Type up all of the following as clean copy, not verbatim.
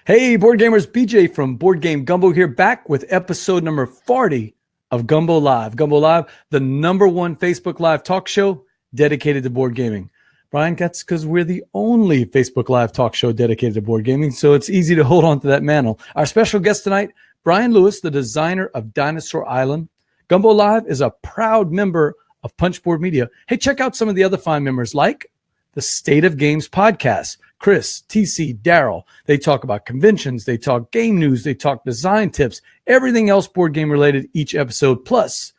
Hey, board gamers, BJ from Board Game Gumbo here, back with episode number 40 of Gumbo Live. Gumbo Live, the number one Facebook Live talk show dedicated to board gaming. Brian, that's because we're the only Facebook Live talk show dedicated to board gaming, so it's easy to hold on to that mantle. Our special guest tonight, Brian Lewis, the designer of Dinosaur Island. Gumbo Live is a proud member of Punchboard Media. Hey, check out some of the other fine members like the State of Games podcast. Chris, TC, Daryl, they talk about conventions, they talk game news, they talk design tips, everything else board game related each episode. Plus,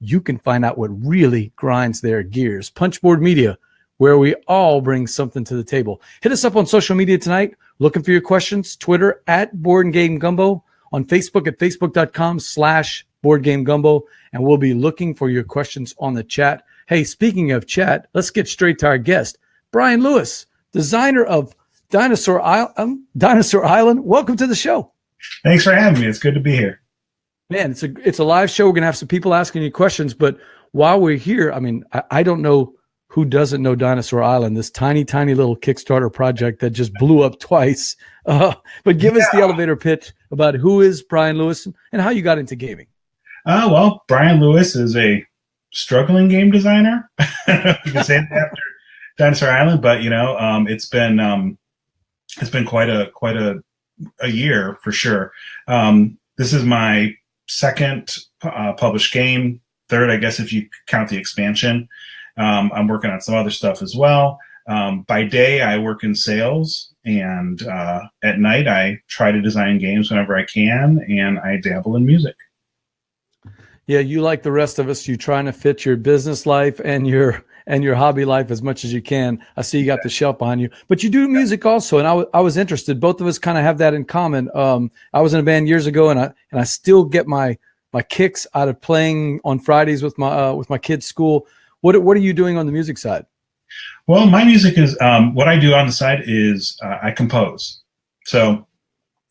you can find out what really grinds their gears. Punchboard Media, where we all bring something to the table. Hit us up on social media tonight. Looking for your questions. Twitter at Board Game Gumbo. On Facebook at facebook.com/BoardGameGumbo. And we'll be looking for your questions on the chat. Hey, speaking of chat, let's get straight to our guest, Brian Lewis, designer of Dinosaur Island. Welcome to the show. Thanks for having me. It's good to be here. Man, it's a live show. We're going to have some people asking you questions. But while we're here, I mean, I don't know who doesn't know Dinosaur Island, this tiny, tiny little Kickstarter project that just blew up twice. But give us the elevator pitch about who is Brian Lewis and how you got into gaming. Well, Brian Lewis is a struggling game designer. You can say that after Dinosaur Island, but it's been quite a year for sure. This is my second published game, third, I guess, if you count the expansion. I'm working on some other stuff as well. By day, I work in sales, and at night, I try to design games whenever I can, and I dabble in music. Yeah, you like the rest of us, you trying to fit your business life and your hobby life as much as you can. I see you got the shelf behind you, but you do music also. And I was interested. Both of us kind of have that in common. I was in a band years ago, and I still get my kicks out of playing on Fridays with my kids' school. What are you doing on the music side? Well, my music is what I do on the side is I compose. So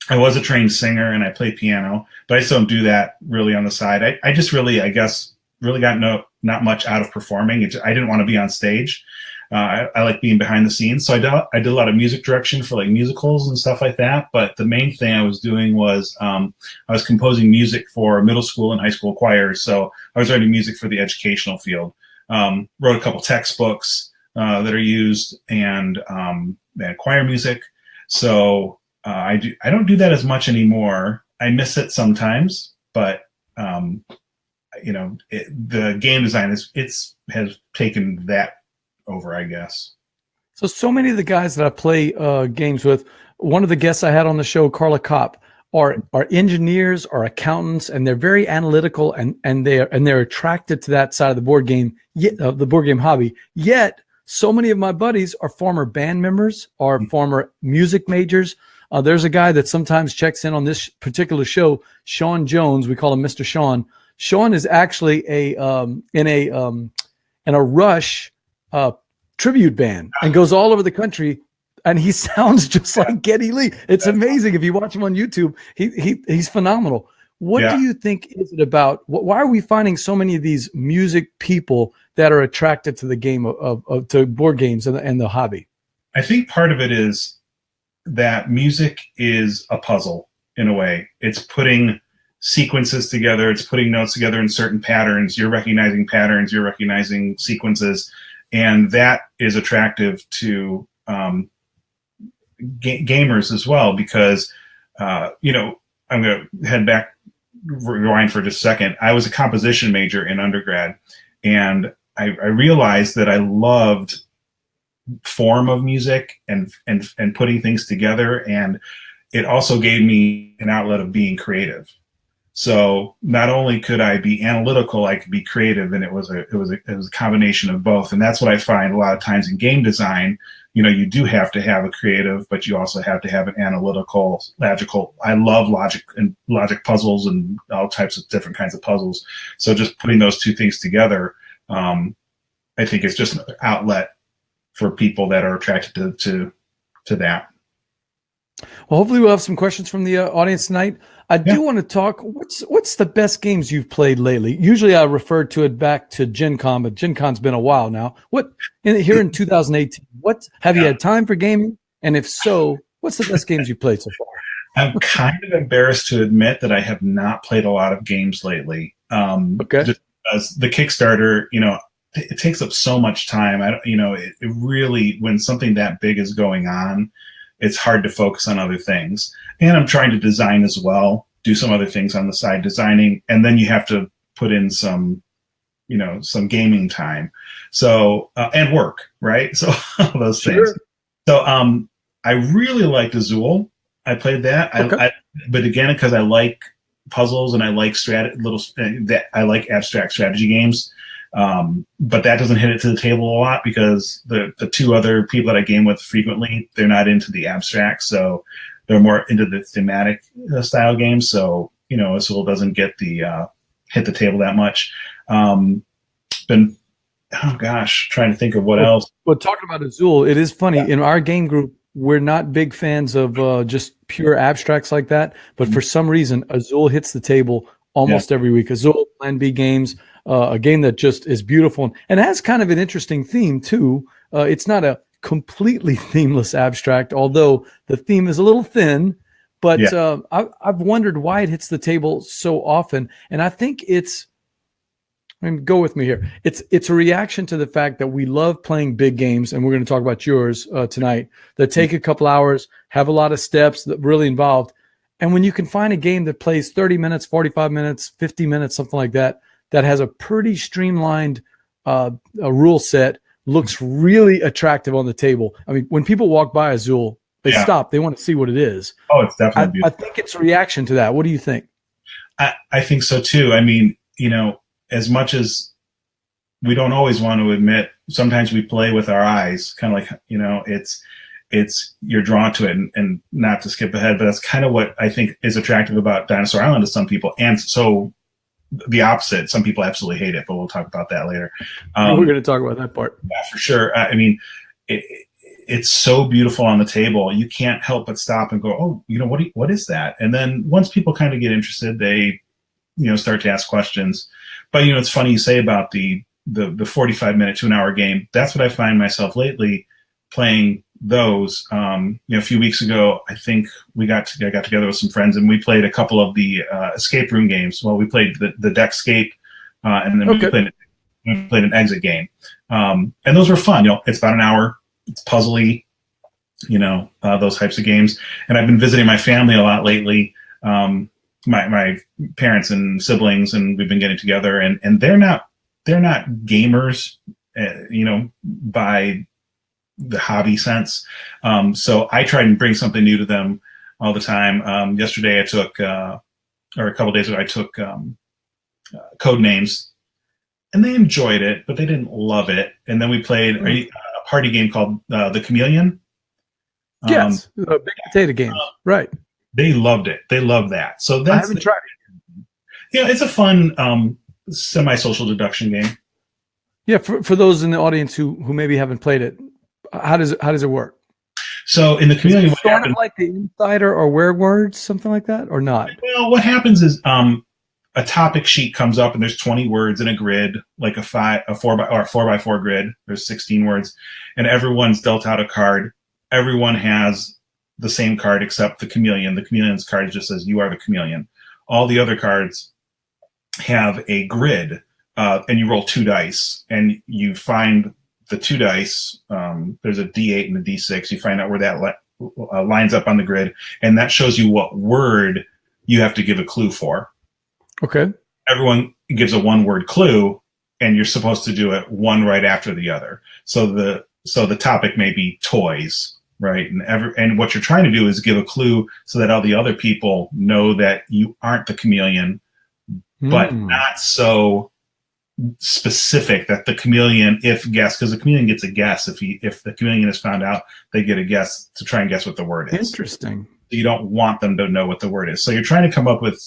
I was a trained singer and I play piano, but I still don't do that really on the side. I just really, I guess, really got not much out of performing. I didn't want to be on stage. I like being behind the scenes. So I did a lot of music direction for like musicals and stuff like that. But the main thing I was doing was I was composing music for middle school and high school choirs. So I was writing music for the educational field. Wrote a couple textbooks that are used and choir music. So I don't do that as much anymore. I miss it sometimes, but the game design has taken that over, I guess. So many of the guys that I play games with, one of the guests I had on the show, Carla Kopp, are engineers, are accountants, and they're very analytical and they're attracted to that side of the board game hobby. Yet so many of my buddies are former band members, are former music majors. There's a guy that sometimes checks in on this particular show, Sean Jones. We call him Mr. Sean. Sean is actually in a Rush tribute band and goes all over the country, and he sounds just like Geddy Lee. It's amazing. If you watch him on YouTube, he's phenomenal. What do you think is it about? Why are we finding so many of these music people that are attracted to the game to board games and the hobby? I think part of it is that music is a puzzle in a way. It's putting sequences together. It's putting notes together in certain patterns. You're recognizing patterns. You're recognizing sequences. And that is attractive to gamers as well, because, I'm going to rewind for just a second. I was a composition major in undergrad, and I realized that I loved form of music and putting things together. And it also gave me an outlet of being creative. So not only could I be analytical, I could be creative, and it was a combination of both. And that's what I find a lot of times in game design. You do have to have a creative, but you also have to have an analytical, logical. I love logic puzzles and all types of different kinds of puzzles. So just putting those two things together, I think it's just an outlet for people that are attracted to that. Well, hopefully we'll have some questions from the audience tonight. I do want to talk. What's the best games you've played lately? Usually I refer to it back to Gen Con, but Gen Con's been a while now. Here in 2018, have you had time for gaming? And if so, what's the best games you've played so far? I'm kind of embarrassed to admit that I have not played a lot of games lately. Okay. Just because the Kickstarter, it takes up so much time. It really, when something that big is going on, it's hard to focus on other things. And I'm trying to design as well, do some other things on the side, designing, and then you have to put in some gaming time. So, and work, right? So all those things. Sure. So, I really liked Azul. I played that. Okay. But again, because I like puzzles and I like I like abstract strategy games. But that doesn't hit it to the table a lot because the two other people that I game with frequently, they're not into the abstract, so they're more into the thematic style games. So Azul doesn't get the hit the table that much. Trying to think of what else. Well, talking about Azul, it is funny. In our game group, we're not big fans of just pure abstracts like that. But for some reason, Azul hits the table almost every week. Azul, Envie Games, a game that just is beautiful and has kind of an interesting theme too. It's not a completely themeless abstract, although the theme is a little thin. But I've wondered why it hits the table so often, and I think go with me here. It's a reaction to the fact that we love playing big games, and we're going to talk about yours tonight, that take a couple hours, have a lot of steps, that really involved. And when you can find a game that plays 30 minutes, 45 minutes, 50 minutes, something like that, that has a pretty streamlined a rule set, looks really attractive on the table. I mean, when people walk by Azul, they stop. They want to see what it is. Oh, it's definitely I think it's a reaction to that. What do you think? I think so too. I mean, as much as we don't always want to admit, sometimes we play with our eyes, kind of like, it's you're drawn to it, and not to skip ahead, but that's kind of what I think is attractive about Dinosaur Island to some people. And so the opposite, some people absolutely hate it, but we'll talk about that later. We're going to talk about that part. Yeah, for sure. I mean, it's so beautiful on the table. You can't help but stop and go, oh, what is that? And then once people kind of get interested, they, start to ask questions. But, it's funny you say about the 45-minute to an hour game. That's what I find myself lately playing those. A few weeks ago, I think I got together with some friends and we played a couple of the escape room games. Well, we played the Deckscape, and then we played an exit game. And those were fun. It's about an hour. It's puzzly, those types of games. And I've been visiting my family a lot lately. My parents and siblings, and we've been getting together, and they're not gamers, by the hobby sense. So I try and bring something new to them all the time. Yesterday I took, or a couple days ago, I took Code Names, and they enjoyed it, but they didn't love it. And then we played a party game called The Chameleon. Yes, a big potato game, right? They loved it. They love that. So I haven't tried it. It's a fun semi-social deduction game. Yeah, for those in the audience who maybe haven't played it, how does it work? So in the Chameleon, what sort happens, of like the Insider or Where Words, something like that, or not? Well, what happens is a topic sheet comes up and there's 20 words in a grid, like a 4x4 grid. There's 16 words, and everyone's dealt out a card. Everyone has the same card except the chameleon. The chameleon's card just says you are the chameleon. All the other cards have a grid, and you roll 2 dice, and you find the 2 dice. There's a D8 and a D6. You find out where that lines up on the grid, and that shows you what word you have to give a clue for. Okay. Everyone gives a 1-word clue, and you're supposed to do it one right after the other. So the topic may be toys. Right. And what you're trying to do is give a clue so that all the other people know that you aren't the chameleon, but not so specific that the chameleon, because the chameleon gets a guess. If the chameleon is found out, they get a guess to try and guess what the word is. Interesting. You don't want them to know what the word is. So you're trying to come up with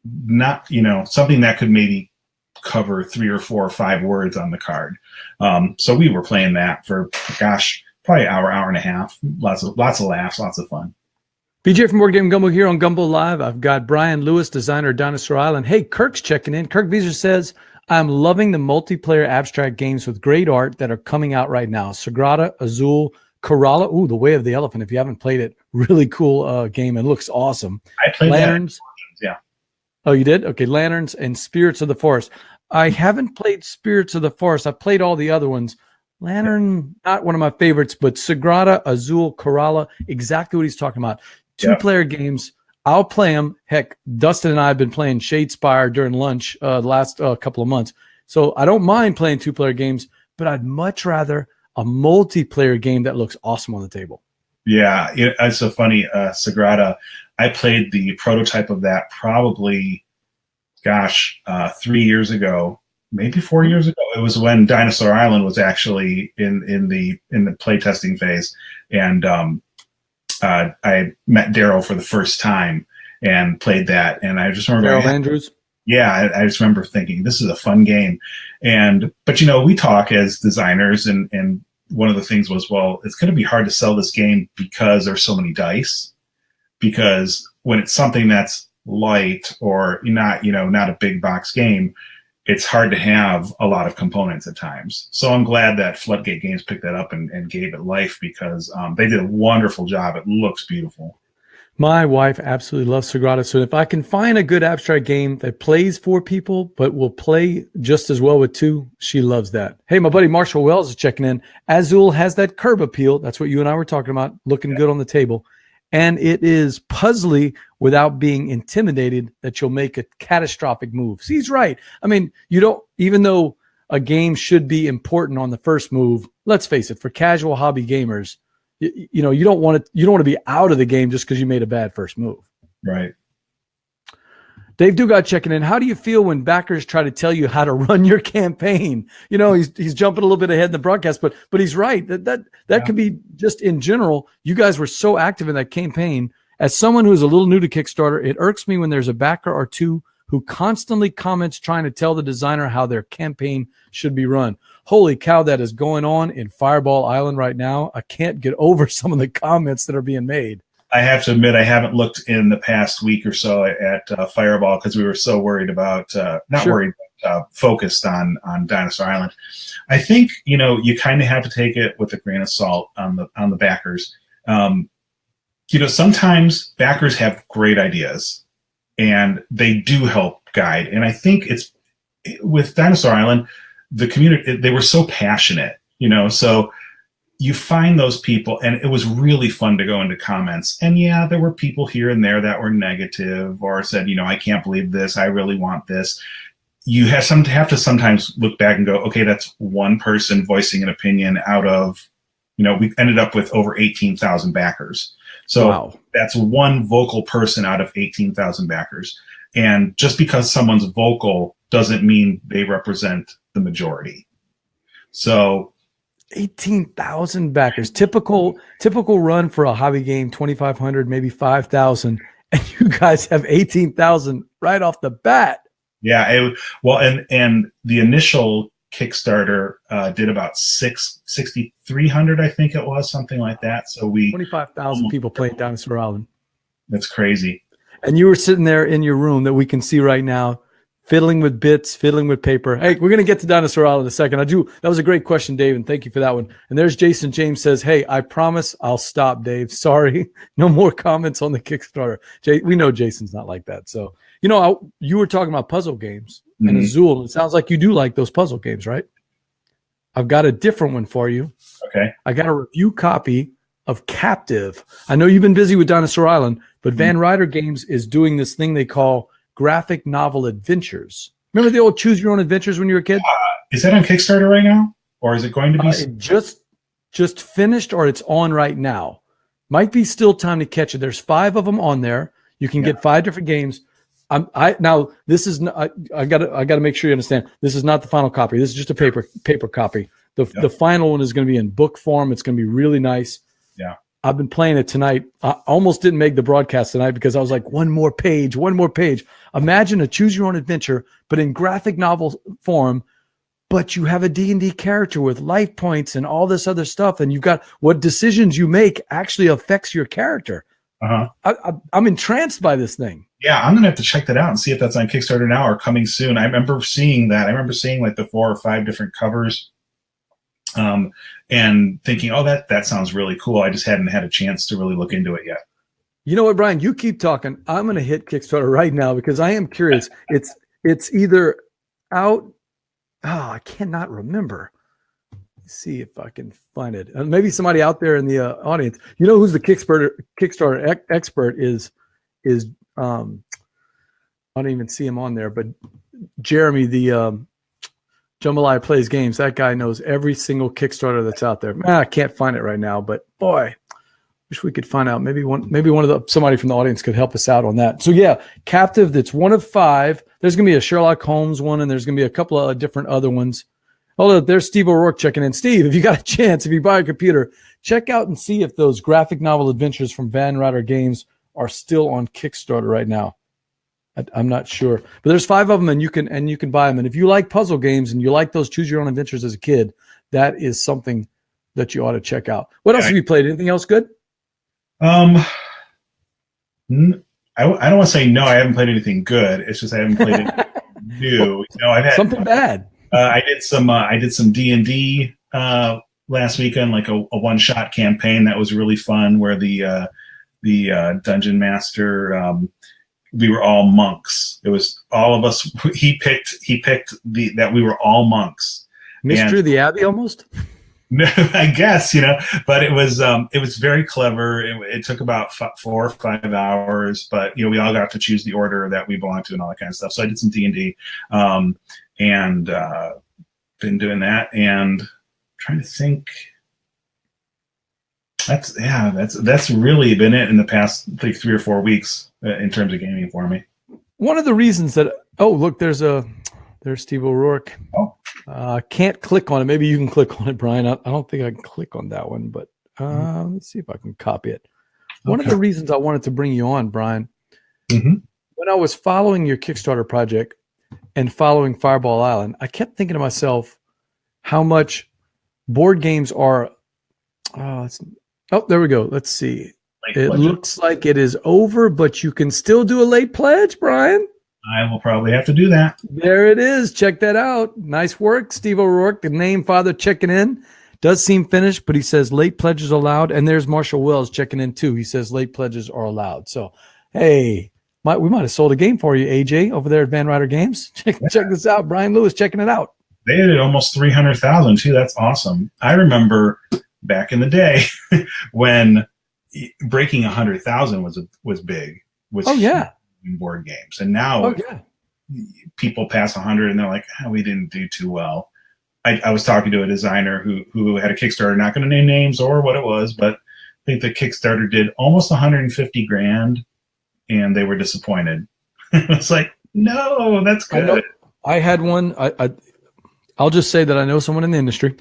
not, something that could maybe cover 3 or 4 or 5 words on the card. So we were playing that for, probably an hour and a half. Lots of laughs, lots of fun. BJ from Board Game Gumbo here on Gumbo Live. I've got Brian Lewis, designer of Dinosaur Island. Hey, Kirk's checking in. Kirk Vieser says, I'm loving the multiplayer abstract games with great art that are coming out right now. Sagrada, Azul, Kerala. Ooh, The Way of the Elephant. If you haven't played it, really cool game. It looks awesome. I played Lanterns. that. Yeah. Oh, you did? Okay. Lanterns and Spirits of the Forest. I haven't played Spirits of the Forest. I played all the other ones. Lantern, not one of my favorites, but Sagrada, Azul, Kerala, exactly what he's talking about. Two-player games. I'll play them. Heck, Dustin and I have been playing Shadespire during lunch the last couple of months. So I don't mind playing two-player games, but I'd much rather a multiplayer game that looks awesome on the table. Yeah, it's so funny. Sagrada, I played the prototype of that probably, 3 years ago, maybe 4 years ago. It was when Dinosaur Island was actually in the playtesting phase, and I met Daryl for the first time and played that. And I just remember Daryl Andrews. Yeah, I just remember thinking this is a fun game, but we talk as designers, and one of the things was, well, it's going to be hard to sell this game because there's so many dice. Because when it's something that's light or not a big box game, it's hard to have a lot of components at times. So I'm glad that Floodgate Games picked that up and gave it life, because they did a wonderful job. It looks beautiful. My wife absolutely loves Sagrada. So if I can find a good abstract game that plays 4 people, but will play just as well with 2, she loves that. Hey, my buddy Marshall Wells is checking in. Azul has that curb appeal. That's what you and I were talking about, looking good on the table. And it is puzzly without being intimidated that you'll make a catastrophic move. See, he's right. I mean, even though a game should be important on the first move, let's face it, for casual hobby gamers, you don't want to be out of the game just because you made a bad first move. Right. Dave Dugat checking in. How do you feel when backers try to tell you how to run your campaign? He's jumping a little bit ahead in the broadcast, but he's right. That could be just in general. You guys were so active in that campaign. As someone who's a little new to Kickstarter, it irks me when there's a backer or two who constantly comments trying to tell the designer how their campaign should be run. Holy cow, that is going on in Fireball Island right now. I can't get over some of the comments that are being made. I have to admit, I haven't looked in the past week or so at Fireball, because we were so worried about, focused on Dinosaur Island. I think, you kind of have to take it with a grain of salt on the backers. Sometimes backers have great ideas, and they do help guide. And I think it's with Dinosaur Island, the community, they were so passionate, so you find those people, and it was really fun to go into comments. And yeah, there were people here and there that were negative or said, I can't believe this. I really want this. You have to sometimes look back and go, okay, that's one person voicing an opinion out of, we ended up with over 18,000 backers. So That's one vocal person out of 18,000 backers. And just because someone's vocal doesn't mean they represent the majority. So 18,000 backers, typical run for a hobby game, 2,500, maybe 5,000, and you guys have 18,000 right off the bat. Yeah, and the initial Kickstarter did about 6,300, I think it was, something like that. So 25,000 people playing Dinosaur Island. That's crazy. And you were sitting there in your room that we can see right now, fiddling with bits, fiddling with paper. Hey, we're going to get to Dinosaur Island in a second. That was a great question, Dave, and thank you for that one. And there's Jason James says, hey, I promise I'll stop, Dave. Sorry. No more comments on the Kickstarter. We know Jason's not like that. So, you were talking about puzzle games and Azul. It sounds like you do like those puzzle games, right? I've got a different one for you. Okay. I got a review copy of Captive. I know you've been busy with Dinosaur Island, but Van Ryder Games is doing this thing they call graphic novel adventures. Remember the old choose your own adventures when you were a kid? Is that on Kickstarter right now, or is it going to be? It just finished, or it's on right now. Might be still time to catch it. There's 5 of them on there. You can get 5 different games. Now this is I got to make sure you understand. This is not the final copy. This is just a paper copy. The final one is going to be in book form. It's going to be really nice. Yeah. I've been playing it tonight. I almost didn't make the broadcast tonight because I was like, one more page. Imagine a choose your own adventure, but in graphic novel form, but you have a D&D character with life points and all this other stuff. And you've got what decisions you make actually affects your character. I'm entranced by this thing. Yeah, I'm going to have to check that out and see if that's on Kickstarter now or coming soon. I remember seeing that. I remember seeing like the 4 or 5 different covers. and thinking, oh, that sounds really cool. I just hadn't had a chance to really look into it yet. You know what, Brian? You keep talking. I'm going to hit Kickstarter right now because I am curious. It's either out. Oh, I cannot remember. Let's see if I can find it. Maybe somebody out there in the audience. You know who's the Kickstarter expert is I don't even see him on there, but Jeremy, the Jambalaya Plays Games. That guy knows every single Kickstarter that's out there. I can't find it right now, but boy, wish we could find out. Maybe somebody from the audience could help us out on that. So yeah, Captive. That's one of 5. There's gonna be a Sherlock Holmes one, and there's gonna be a couple of different other ones. Oh, there's Steve O'Rourke checking in. Steve, if you got a chance, if you buy a computer, check out and see if those graphic novel adventures from Van Ryder Games are still on Kickstarter right now. I'm not sure, but there's 5 of them, and you can buy them. And if you like puzzle games and you like those choose your own adventures as a kid, that is something that you ought to check out. What else have you played? Anything else good? I don't want to say no. I haven't played anything good. It's just I haven't played anything new. I've had something bad. I did some D&D last weekend, like a one-shot campaign that was really fun, where the dungeon master, we were all monks. It was all of us. He picked that we were all monks. Mystery of the Abbey, almost. No, I guess, but it was very clever. It took about 4 or 5 hours, but we all got to choose the order that we belonged to and all that kind of stuff. So I did some D&D, and been doing that, and trying to think. That's really been it in the past like 3 or 4 weeks in terms of gaming for me. One of the reasons that look, there's Steve O'Rourke. Can't click on it. Maybe you can click on it, Brian. I don't think I can click on that one, but let's see if I can copy it. One of the reasons I wanted to bring you on, Brian, when I was following your Kickstarter project and following Fireball Island, I kept thinking to myself how much board games are. There we go. Let's see. It looks like it is over, but you can still do a late pledge, Brian. I will probably have to do that. There it is. Check that out. Nice work, Steve O'Rourke, the name father checking in. Does seem finished, but he says late pledges allowed. And there's Marshall Wells checking in too. He says late pledges are allowed. So, hey, we might have sold a game for you, AJ, over there at Van Ryder Games. Check this out. Brian Lewis checking it out. They did almost 300,000 too. That's awesome. I remember back in the day when breaking 100,000 was big. In board games, and now people pass 100 and they're like, we didn't do too well. I was talking to a designer who had a Kickstarter, not going to name names or what it was, but I think the Kickstarter did almost 150 grand, and they were disappointed. It's like, no, that's good. I had one. I'll just say that I know someone in the industry,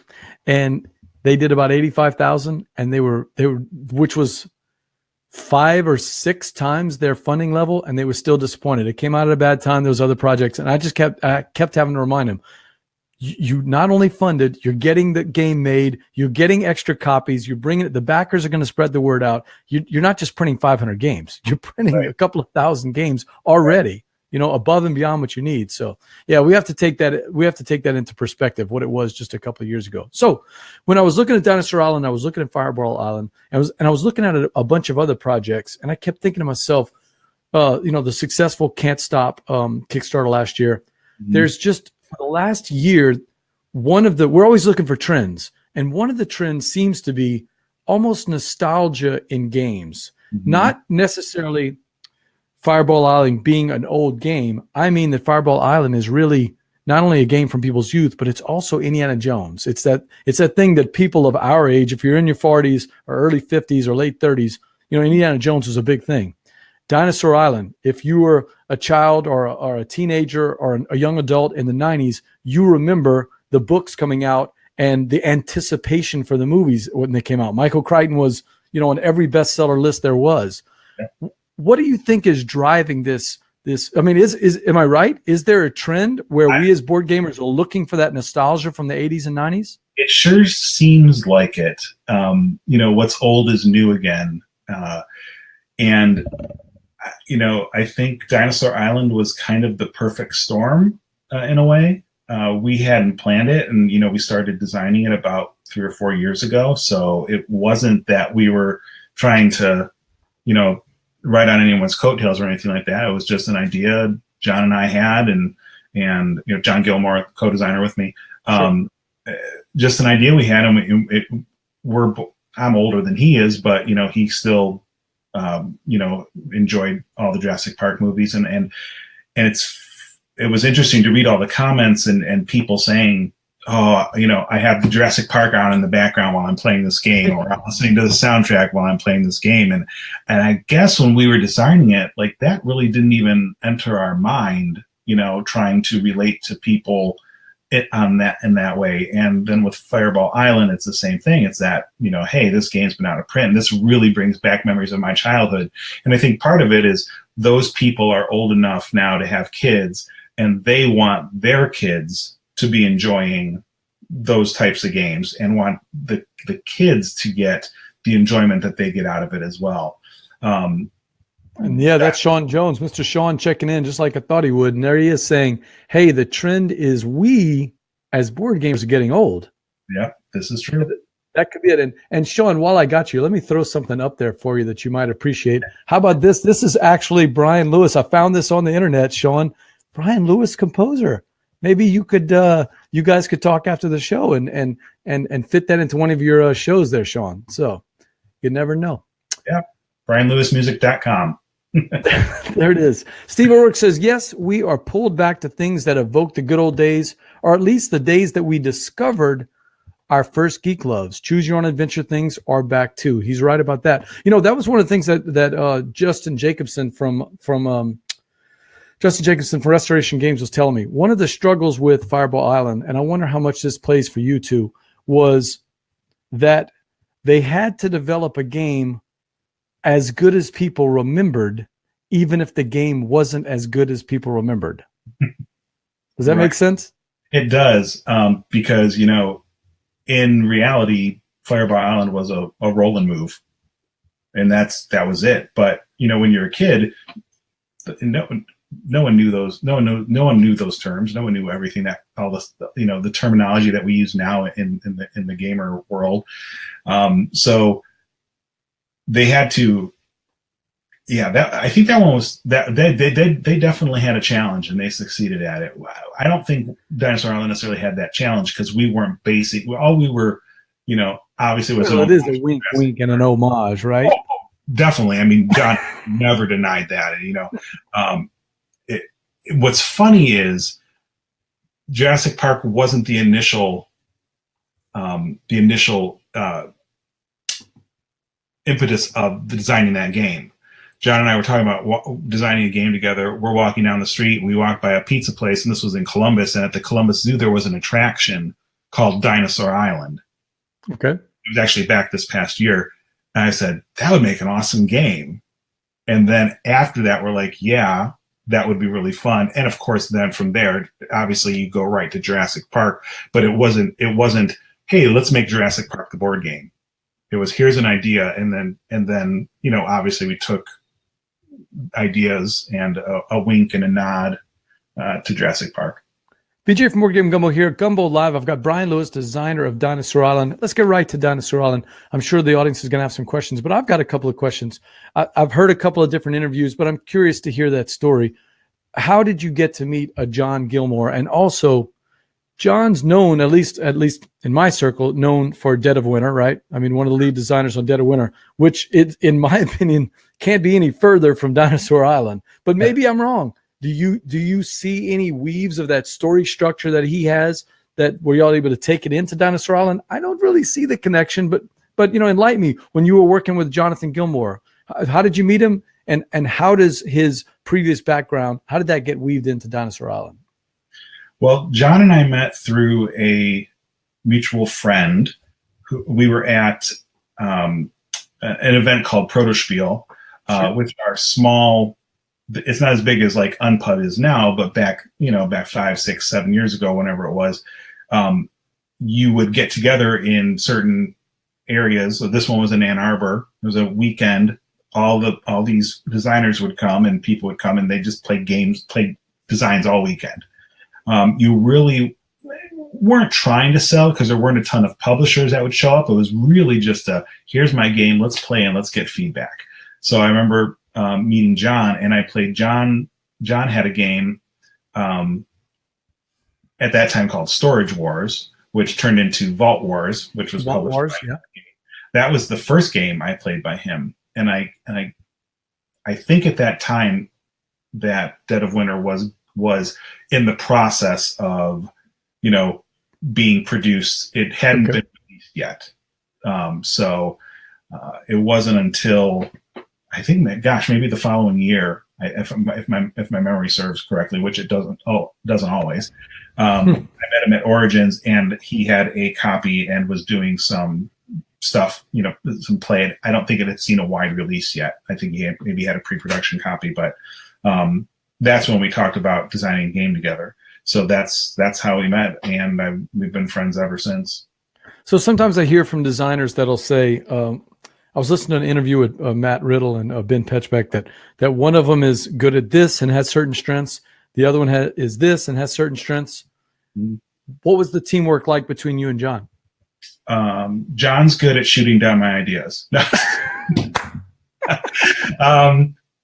and they did about 85,000, and they were which was 5 or 6 times their funding level, and they were still disappointed. It came out at a bad time. Those other projects, and I just kept having to remind them, you not only funded, you're getting the game made, you're getting extra copies, you're bringing it. The backers are going to spread the word out. You're not just printing 500 games. You're printing a couple of thousand games already. Above and beyond what you need. So yeah, we have to take that into perspective, what it was just a couple of years ago. So when I was looking at Dinosaur Island, I was looking at Fireball Island, and I was looking at a bunch of other projects, and I kept thinking to myself, the successful Can't Stop Kickstarter last year. There's just, for the last year, we're always looking for trends, and one of the trends seems to be almost nostalgia in games, not necessarily Fireball Island being an old game. I mean that Fireball Island is really not only a game from people's youth, but it's also Indiana Jones. It's that thing that people of our age, if you're in your 40s or early 50s or late 30s, Indiana Jones was a big thing. Dinosaur Island, if you were a child or a teenager or a young adult in the 90s, you remember the books coming out and the anticipation for the movies when they came out. Michael Crichton was, on every bestseller list there was. Yeah. What do you think is driving this? I mean, am I right? Is there a trend where we as board gamers are looking for that nostalgia from the 80s and 90s? It sure seems like it. What's old is new again. And I think Dinosaur Island was kind of the perfect storm in a way. we hadn't planned it, and we started designing it about 3 or 4 years ago. So it wasn't that we were trying to, ride on anyone's coattails or anything like that. It was just an idea John and I had, and John Gilmore, co-designer with me. Just an idea we had, and I'm older than he is, but he still enjoyed all the Jurassic Park movies, and it was interesting to read all the comments and people saying, oh, I have the Jurassic Park on in the background while I'm playing this game, or I'm listening to the soundtrack while I'm playing this game. And I guess when we were designing it, like, that really didn't even enter our mind, trying to relate to people in that way. And then with Fireball Island, it's the same thing. It's that, hey, this game's been out of print, and this really brings back memories of my childhood. And I think part of it is those people are old enough now to have kids, and they want their kids to be enjoying those types of games, and want the kids to get the enjoyment that they get out of it as well. And yeah, that's Sean Jones, Mr. Sean, checking in just like I thought he would. And there he is saying, hey, the trend is we as board gamers are getting old. Yeah, this is true. That could be it. And Sean, while I got you, let me throw something up there for you that you might appreciate. How about this? This is actually Brian Lewis. I found this on the internet, Sean. Brian Lewis, composer. Maybe you could, you guys could talk after the show and fit that into one of your shows there, Sean. So you never know. Yeah. BrianLewisMusic.com. There it is. Steve O'Rourke says, yes, we are pulled back to things that evoke the good old days, or at least the days that we discovered our first geek loves. Choose your own adventure things are back too. He's right about that. That was one of the things that Justin Jacobson from Restoration Games was telling me. One of the struggles with Fireball Island, and I wonder how much this plays for you too, was that they had to develop a game as good as people remembered, even if the game wasn't as good as people remembered. Does that make sense? It does, because, in reality, Fireball Island was a roll and move, and that was it. But, when you're a kid, no one knew those. No one knew those terms. No one knew everything that all this, the terminology that we use now in the gamer world. So they had to. Yeah, I think that one was that they definitely had a challenge, and they succeeded at it. I don't think Dinosaur Island necessarily had that challenge because we weren't basic. All we were, obviously was. Well, it is a wink, wink, and an homage, right? Oh, definitely. I mean, John never denied that. What's funny is Jurassic Park wasn't the initial impetus of designing that game. John and I were talking about designing a game together. We're walking down the street, and we walked by a pizza place, and this was in Columbus. And at the Columbus Zoo, there was an attraction called Dinosaur Island. Okay. It was actually back this past year. And I said, that would make an awesome game. And then after that, we're like, yeah, that would be really fun. And of course, then from there, obviously you go right to Jurassic Park, but it wasn't, hey, let's make Jurassic Park the board game. It was, here's an idea. And then, obviously we took ideas and a wink and a nod to Jurassic Park. BJ from Board Game Gumbo here. Gumbo Live. I've got Brian Lewis, designer of Dinosaur Island. Let's get right to Dinosaur Island. I'm sure the audience is going to have some questions, but I've got a couple of questions. I've heard a couple of different interviews, but I'm curious to hear that story. How did you get to meet a John Gilmore? And also, John's known, at least in my circle, known for Dead of Winter, right? I mean, one of the lead designers on Dead of Winter, which, in my opinion, can't be any further from Dinosaur Island. But maybe I'm wrong. Do you see any weaves of that story structure that he has that were y'all able to take it into Dinosaur Island? I don't really see the connection, but enlighten me. When you were working with Jonathan Gilmore, how did you meet him, and how does his previous background, how did that get weaved into Dinosaur Island? Well, John and I met through a mutual friend. We were at an event called Protospiel, which are small. It's not as big as like Unpud is now, but back 5, 6, 7 years ago, whenever it was, you would get together in certain areas. So this one was in Ann Arbor. It was a weekend. All these designers would come, and people would come, and they just play games, play designs all weekend. You really weren't trying to sell because there weren't a ton of publishers that would show up. It was really just here's my game, let's play and let's get feedback. So I remember meeting John, and I played John. John had a game at that time called Storage Wars, which turned into Vault Wars, which was Vault published Wars, by yeah. That was the first game I played by him. And I think at that time that Dead of Winter was in the process of, being produced. It hadn't been released yet. So it wasn't until, I think that, maybe the following year, if my memory serves correctly, which it doesn't always. I met him at Origins, and he had a copy and was doing some stuff, some play. I don't think it had seen a wide release yet. I think he maybe had a pre-production copy, but that's when we talked about designing a game together. So that's how we met, and we've been friends ever since. So sometimes I hear from designers that'll say, I was listening to an interview with Matt Riddle and Ben Petchbeck that one of them is good at this and has certain strengths. The other one is this and has certain strengths. Mm-hmm. What was the teamwork like between you and John? John's good at shooting down my ideas.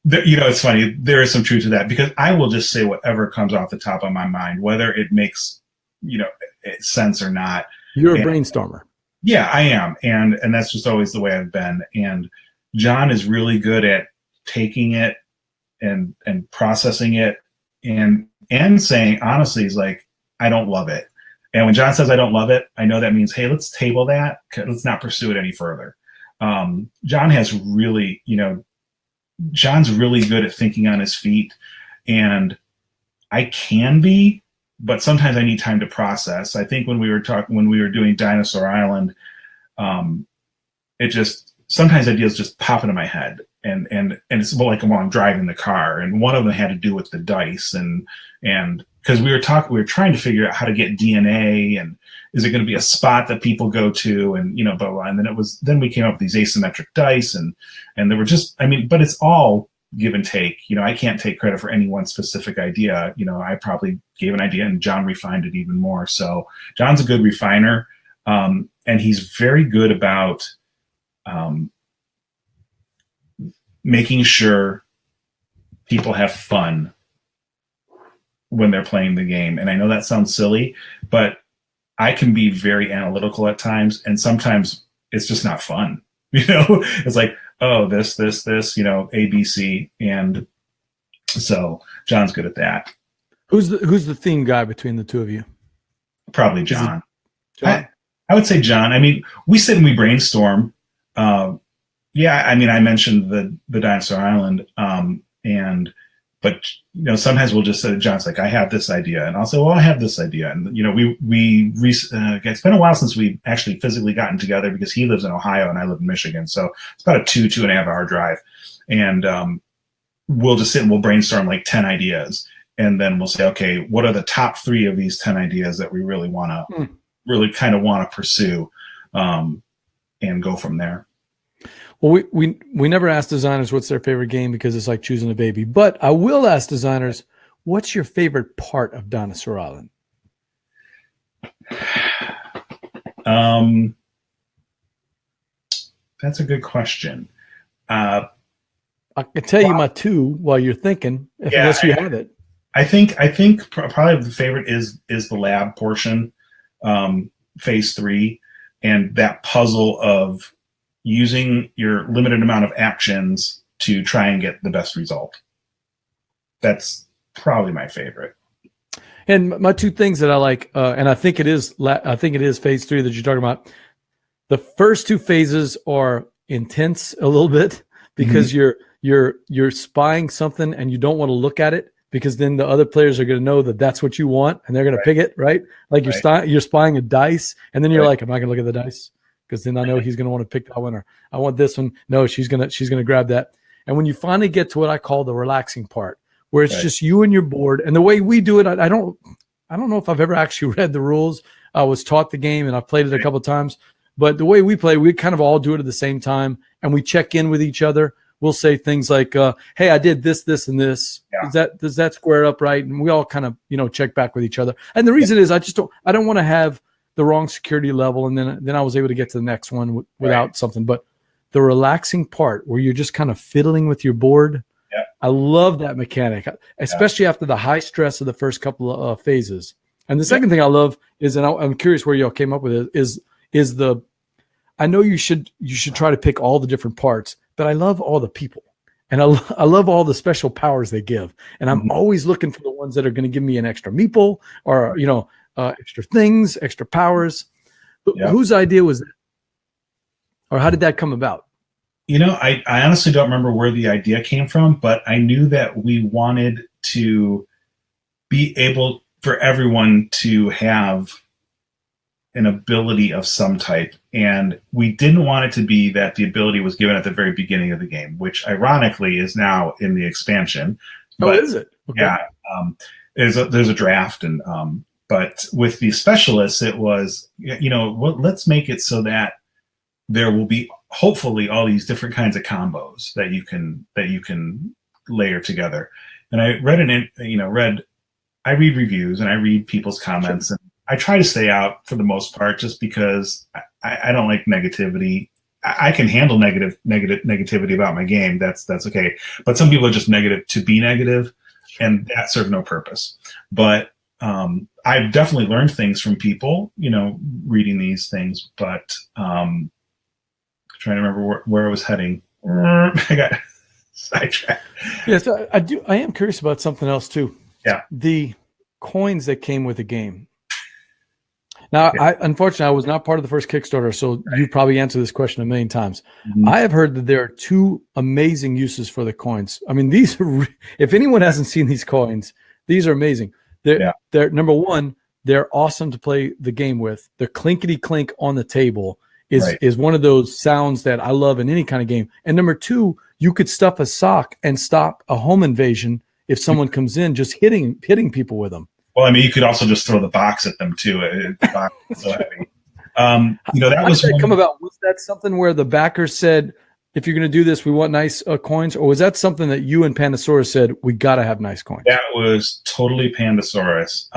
It's funny. There is some truth to that, because I will just say whatever comes off the top of my mind, whether it makes, sense or not. You're a brainstormer. Yeah, I am. And that's just always the way I've been. And John is really good at taking it and processing it and saying, honestly, he's like, I don't love it. And when John says I don't love it, I know that means, hey, let's table that. Let's not pursue it any further. John has really, John's really good at thinking on his feet, and I can be, but sometimes I need time to process. I think when we were doing Dinosaur Island, sometimes ideas just pop into my head, and it's like while I'm driving the car, and one of them had to do with the dice, and because we were trying to figure out how to get DNA, and is it going to be a spot that people go to, and blah, blah, blah. And then we came up with these asymmetric dice, and there were but it's all give and take. I can't take credit for any one specific idea. I probably gave an idea and John refined it even more. So John's a good refiner, and he's very good about making sure people have fun when they're playing the game. And I know that sounds silly, but I can be very analytical at times, and sometimes it's just not fun. It's like, oh, this, A, B, C. And so John's good at that. Who's the theme guy between the two of you? Probably John. John? I would say John. We sit and we brainstorm. I mentioned the Dinosaur Island, but sometimes we'll just say, John's like, I have this idea, and I'll say, well, I have this idea, and it's been a while since we've actually physically gotten together, because he lives in Ohio and I live in Michigan, so it's about a 2.5 hour drive, and we'll just sit and we'll brainstorm like 10 ideas, and then we'll say, okay, what are the top 3 of these 10 ideas that we really want to want to pursue, and go from there. Well, we never ask designers what's their favorite game, because it's like choosing a baby. But I will ask designers, what's your favorite part of Dinosaur Island? That's a good question. I can tell you my 2 while you're thinking, unless you have it. I think probably the favorite is the lab portion, phase 3, and that puzzle of using your limited amount of actions to try and get the best result. That's probably my favorite. And my 2 things that I like, and I think it is phase 3 that you're talking about. The first 2 phases are intense a little bit, because you're spying something and you don't want to look at it, because then the other players are going to know that that's what you want, and they're going to pick it, right? Like you're spying a dice, and then you're like, I'm not going to look at the dice, because then I know he's going to want to pick that one, or I want this one. No, she's going to grab that. And when you finally get to what I call the relaxing part, where it's just you and your board, and the way we do it, I don't know if I've ever actually read the rules. I was taught the game and I've played it a couple of times, but the way we play, we kind of all do it at the same time, and we check in with each other. we'll say things like, hey, I did this, this, and this. Yeah. Does that square up right? And we all kind of, check back with each other. And the reason is I don't want to have the wrong security level. And then I was able to get to the next one without something. But the relaxing part where you're just kind of fiddling with your board, I love that mechanic, especially after the high stress of the first couple of phases. And the second thing I love is, and I'm curious where y'all came up with it, is I know you should try to pick all the different parts, but I love all the people. And I love all the special powers they give. And I'm always looking for the ones that are going to give me an extra meeple or, extra things, extra powers. Whose idea was that? Or how did that come about? I honestly don't remember where the idea came from, but I knew that we wanted to be able for everyone to have an ability of some type. And we didn't want it to be that the ability was given at the very beginning of the game, which ironically is now in the expansion. But, is it? Okay. Yeah. There's a draft. And but with the specialists, it was, let's make it so that there will be hopefully all these different kinds of combos that you can layer together. And I read I read reviews and I read people's comments, and I try to stay out for the most part just because I don't like negativity. I can handle negativity about my game. That's okay. But some people are just negative to be negative, and that serves no purpose. But I've definitely learned things from people, reading these things, but trying to remember where I was heading. I got sidetracked. Yes, I am curious about something else too. Yeah. The coins that came with the game. Now, unfortunately, I was not part of the first Kickstarter, so you probably answered this question a million times. Mm-hmm. I have heard that there are two amazing uses for the coins. I mean, these are, if anyone hasn't seen these coins, these are amazing. They're number one, they're awesome to play the game with. The clinkety clink on the table is one of those sounds that I love in any kind of game. And number two, you could stuff a sock and stop a home invasion if someone comes in, just hitting people with them. Well, I mean, you could also just throw the box at them too. The box is so heavy. That was come about. Was that something where the backers said, "If you're going to do this, we want nice coins," or was that something that you and Pandasaurus said, "We got to have nice coins"? That was totally Pandasaurus.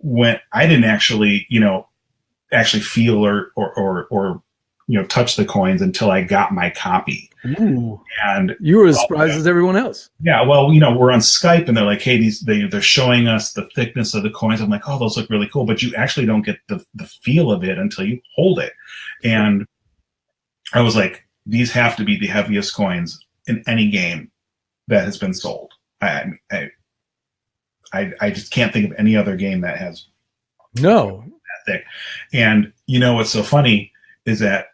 When I didn't actually feel or touch the coins until I got my copy. Ooh. And you were as surprised as everyone else. Yeah, well, we're on Skype and they're like, hey, they're showing us the thickness of the coins. I'm like, oh, those look really cool, but you actually don't get the feel of it until you hold it. And I was like, these have to be the heaviest coins in any game that has been sold. I just can't think of any other game that has that thick. And what's so funny is that,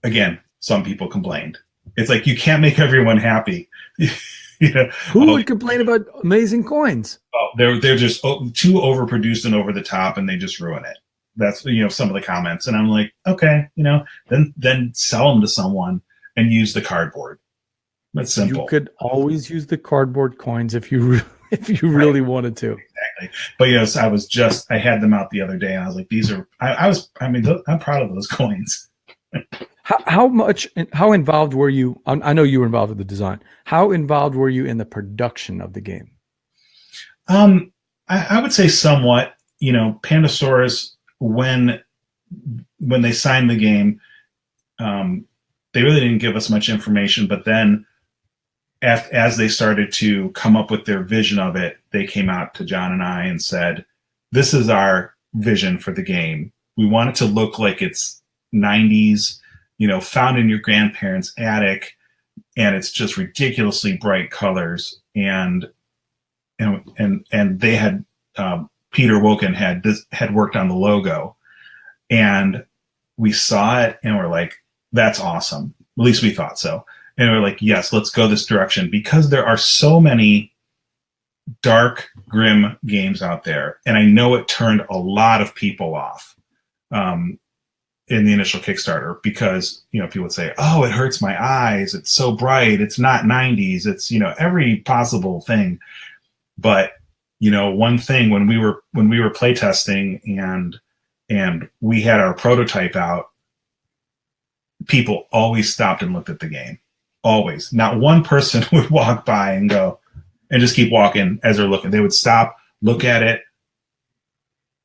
again, some people complained. It's like you can't make everyone happy. Who would complain about amazing coins? Oh, they're just too overproduced and over the top, and they just ruin it. That's some of the comments, and I'm like, okay, then sell them to someone and use the cardboard. That's simple. You could always use the cardboard coins if you really wanted to. Exactly. But I had them out the other day, and I was like, these are. I'm proud of those coins. How involved were you? I know you were involved with the design. How involved were you in the production of the game? I would say somewhat. Pandasaurus, when they signed the game, they really didn't give us much information. But then, as they started to come up with their vision of it, they came out to John and I and said, "This is our vision for the game. We want it to look like it's 90s, found in your grandparents' attic, and it's just ridiculously bright colors." And they had Peter Woken had worked on the logo, and we saw it and we're like, that's awesome. At least we thought so. And we're like, yes, let's go this direction, because there are so many dark, grim games out there. And I know it turned a lot of people off in the initial Kickstarter, because, people would say, oh, it hurts my eyes. It's so bright. It's not 90s. It's, every possible thing. But, one thing when we were playtesting and we had our prototype out, people always stopped and looked at the game. Always. Not one person would walk by and go and just keep walking as they're looking. They would stop, look at it,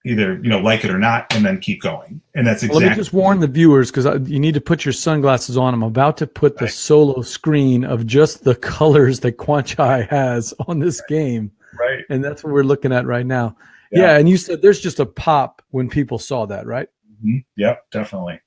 either like it or not, and then keep going. And that's exactly. Let me just warn the viewers, because you need to put your sunglasses on. I'm about to put the solo screen of just the colors that Quanchai has on this game. Right. And that's what we're looking at right now. Yeah. And you said there's just a pop when people saw that, right? Mm-hmm. Yep, definitely.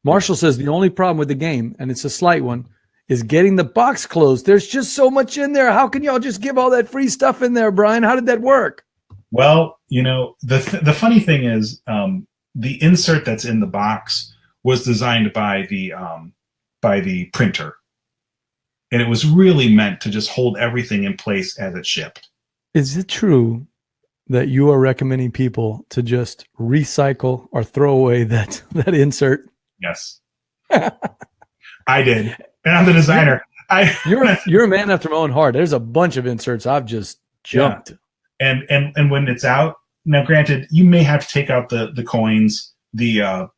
Marshall says the only problem with the game, and it's a slight one, is getting the box closed. There's just so much in there. How can y'all just give all that free stuff in there, Brian? How did that work? Well, the funny thing is, the insert that's in the box was designed by the printer, and it was really meant to just hold everything in place as it shipped. Is it true that you are recommending people to just recycle or throw away that insert? Yes, I did. And I'm the designer. You're a man after my own heart. There's a bunch of inserts I've just jumped. Yeah. And when it's out, now granted, you may have to take out the coins, the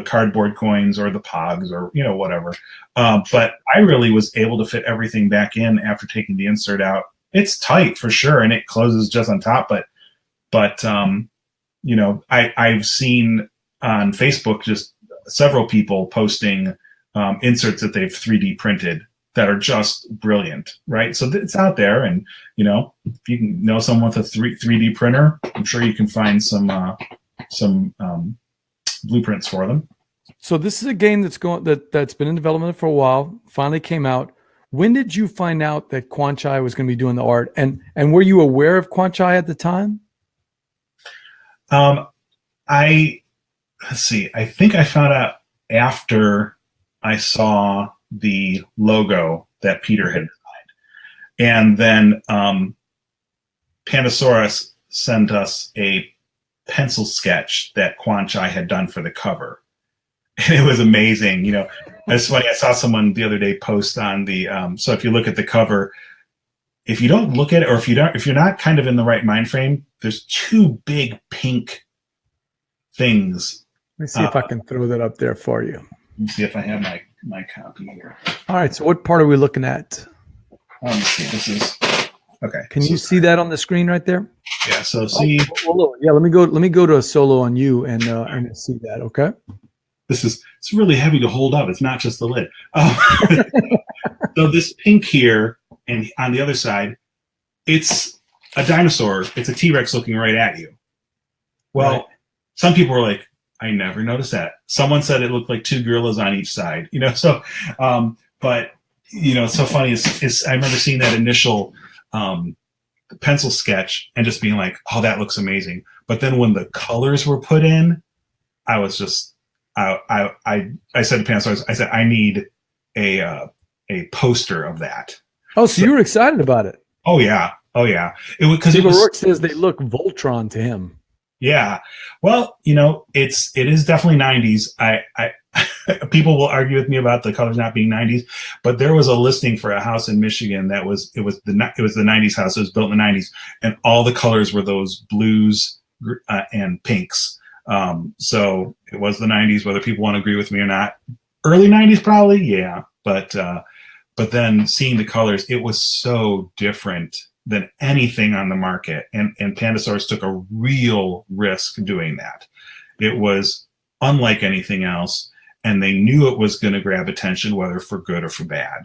cardboard coins or the pogs or whatever. But I really was able to fit everything back in after taking the insert out. It's tight for sure, and it closes just on top. But I've seen on Facebook just several people posting inserts that they've 3D printed that are just brilliant, right? So it's out there, and if you can know someone with a 3D printer, I'm sure you can find some blueprints for them. So this is a game that's been in development for a while. Finally came out. When did you find out that Quanchai was going to be doing the art, and were you aware of Quanchai at the time? Let's see. I think I found out after I saw the logo that Peter had designed. And then Pandasaurus sent us a pencil sketch that Quanchai had done for the cover. And it was amazing. It's funny. I saw someone the other day post on the so if you look at the cover, if you don't look at it, or if you're not kind of in the right mind frame, there's two big pink things. Let me see if I can throw that up there for you. Let me see if I have my copy here. All right. So what part are we looking at? Let me see. This is okay. Can you see that on the screen right there? Yeah. So see. Yeah. Let me go to a solo on you and see that. Okay. It's really heavy to hold up. It's not just the lid. So this pink here, and on the other side, it's a dinosaur. It's a T-Rex looking right at you. Well, right. Some people were like, I never noticed that. Someone said it looked like two gorillas on each side, so, but, it's so funny is I remember seeing that initial pencil sketch and just being like, oh, that looks amazing. But then when the colors were put in, I was just, I said to Pandasaurus, I said, I need a poster of that. Oh, so you were excited about it. Oh yeah. It was because Rourke says they look Voltron to him. Yeah. Well, it is definitely 90s. I people will argue with me about the colors not being 90s, but there was a listing for a house in Michigan that was the 90s house. It was built in the 90s, and all the colors were those blues and pinks. So it was the 90s, whether people want to agree with me or not. Early 90s probably, yeah. But then seeing the colors, it was so different than anything on the market. And Pandasaurus took a real risk doing that. It was unlike anything else, and they knew it was going to grab attention, whether for good or for bad.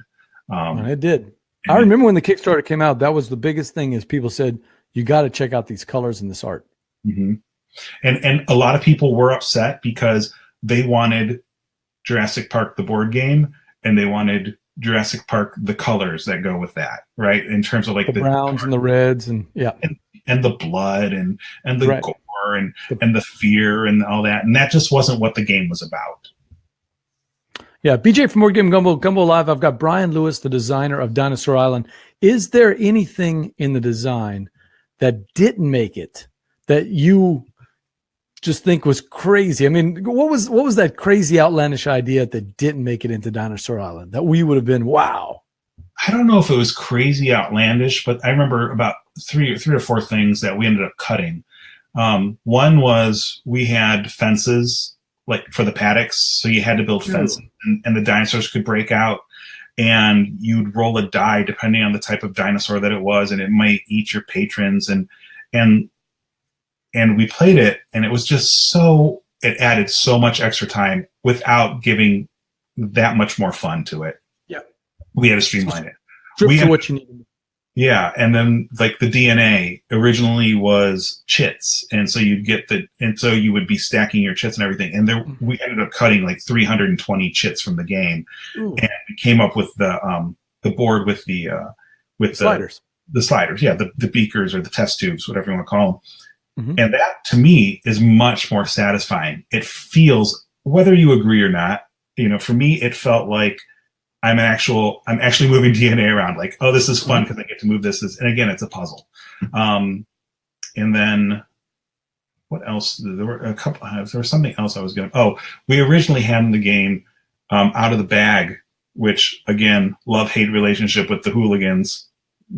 And it did. I remember when the Kickstarter came out, that was the biggest thing, is people said, you got to check out these colors and this art. Mm-hmm. And a lot of people were upset because they wanted Jurassic Park, the board game, and they wanted Jurassic Park, the colors that go with that, right? In terms of like the browns and the reds and and the blood and the gore and the fear and all that. And that just wasn't what the game was about. Yeah. BJ from Board Game Gumbo Live. I've got Brian Lewis, the designer of Dinosaur Island. Is there anything in the design that didn't make it that you just think was crazy? I mean, what was that crazy outlandish idea that didn't make it into Dinosaur Island that we would have been, wow? I don't know if it was crazy outlandish, but I remember about three or four things that we ended up cutting. One was we had fences like for the paddocks, so you had to build fences, and the dinosaurs could break out, and you'd roll a die depending on the type of dinosaur that it was, and it might eat your patrons, and we played it, and it was just it added so much extra time without giving that much more fun to it. Yeah, we had to streamline it. For what you need. Yeah, and then like the DNA originally was chits, and so you would be stacking your chits and everything, and we ended up cutting like 320 chits from the game. Ooh. And we came up with the board with the sliders. The sliders, yeah, the beakers or the test tubes, whatever you want to call them. Mm-hmm. And that to me is much more satisfying. It feels, whether you agree or not, for me it felt like I'm actually moving DNA around. Like, oh, this is fun because I get to move this. And again, it's a puzzle. And then what else? There were there was something else I was going to. Oh, we originally had the game out of the bag, which again, love-hate relationship with the hooligans.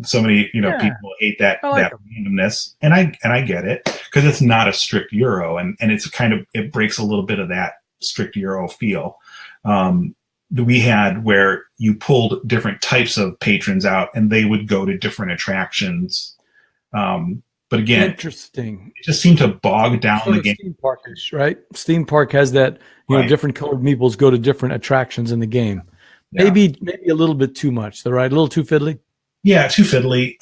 So many, people hate that randomness, and I get it because it's not a strict Euro, and it's it breaks a little bit of that strict Euro feel. That we had where you pulled different types of patrons out and they would go to different attractions. But again, interesting. It just seemed to bog down the game. Theme Park-ish, right? Theme Park has that, different colored meeples go to different attractions in the game. Yeah. Maybe a little bit too much, though, right? A little too fiddly? Yeah, too fiddly.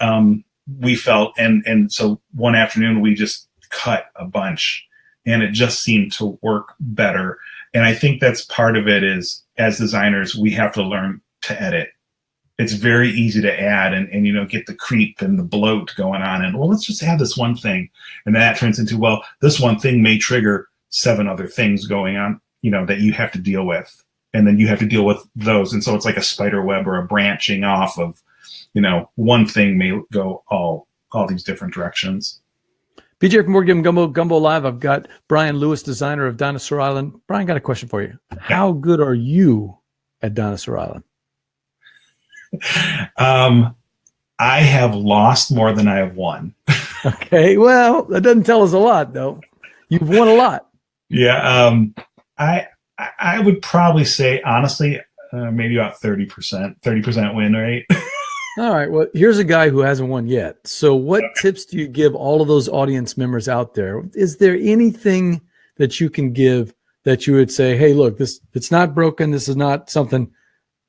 We felt, and so one afternoon we just cut a bunch and it just seemed to work better. And I think that's part of it is, as designers, we have to learn to edit. It's very easy to add and get the creep and the bloat going on. And, well, let's just add this one thing. And that turns into, well, this one thing may trigger 7 other things going on, that you have to deal with. And then you have to deal with those. And so it's like a spider web or a branching off of, one thing may go all these different directions. BJ from Board Game Gumbo Live. I've got Brian Lewis, designer of Dinosaur Island. Brian, got a question for you. How good are you at Dinosaur Island? I have lost more than I have won. Okay, well, that doesn't tell us a lot, though. You've won a lot. Yeah, I would probably say, honestly, maybe about 30% win rate. All right. Well, here's a guy who hasn't won yet. So what tips do you give all of those audience members out there? Is there anything that you can give that you would say, hey, look, it's not broken. This is not something,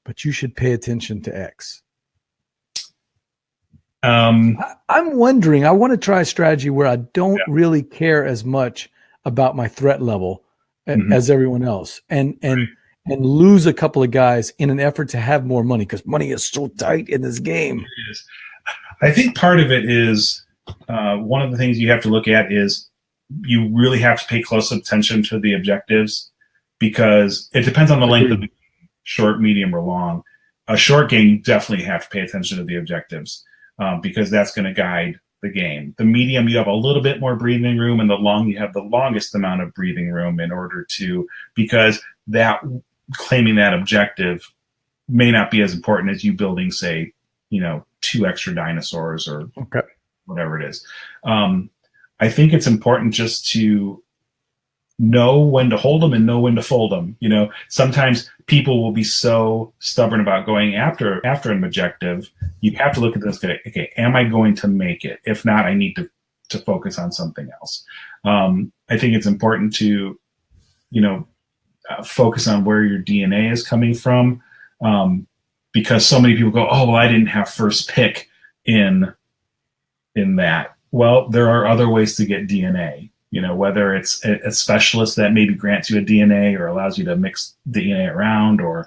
but you should pay attention to X? I'm wondering, I want to try a strategy where I don't really care as much about my threat level as everyone else and lose a couple of guys in an effort to have more money, because money is so tight in this game. It is. I think part of it is one of the things you have to look at is you really have to pay close attention to the objectives, because it depends on the length of the game, short, medium, or long. A short game, you definitely have to pay attention to the objectives because that's going to guide the game. The medium, you have a little bit more breathing room, and the long, you have the longest amount of breathing room in order to, because that claiming that objective may not be as important as you building, say, 2 extra dinosaurs or whatever it is. I think it's important just to know when to hold them and know when to fold them. Sometimes people will be so stubborn about going after an objective. You have to look at this. Okay, am I going to make it? If not, I need to focus on something else. I think it's important to, focus on where your DNA is coming from, because so many people go, oh, well, I didn't have first pick in that. Well, there are other ways to get DNA, whether it's a specialist that maybe grants you a DNA or allows you to mix DNA around, or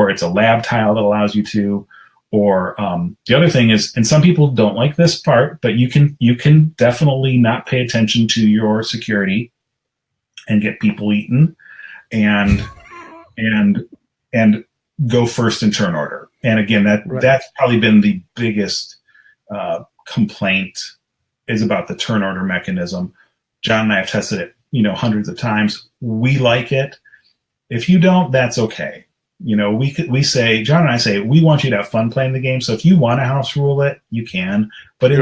it's a lab tile that allows you to, or the other thing is, and some people don't like this part, but you can definitely not pay attention to your security and get people eaten and go first in turn order. And again, that's probably been the biggest complaint, is about the turn order mechanism. John and I have tested it, hundreds of times. We like it. If you don't, that's okay. We say, John and I say, we want you to have fun playing the game. So if you want to house rule it, you can. But in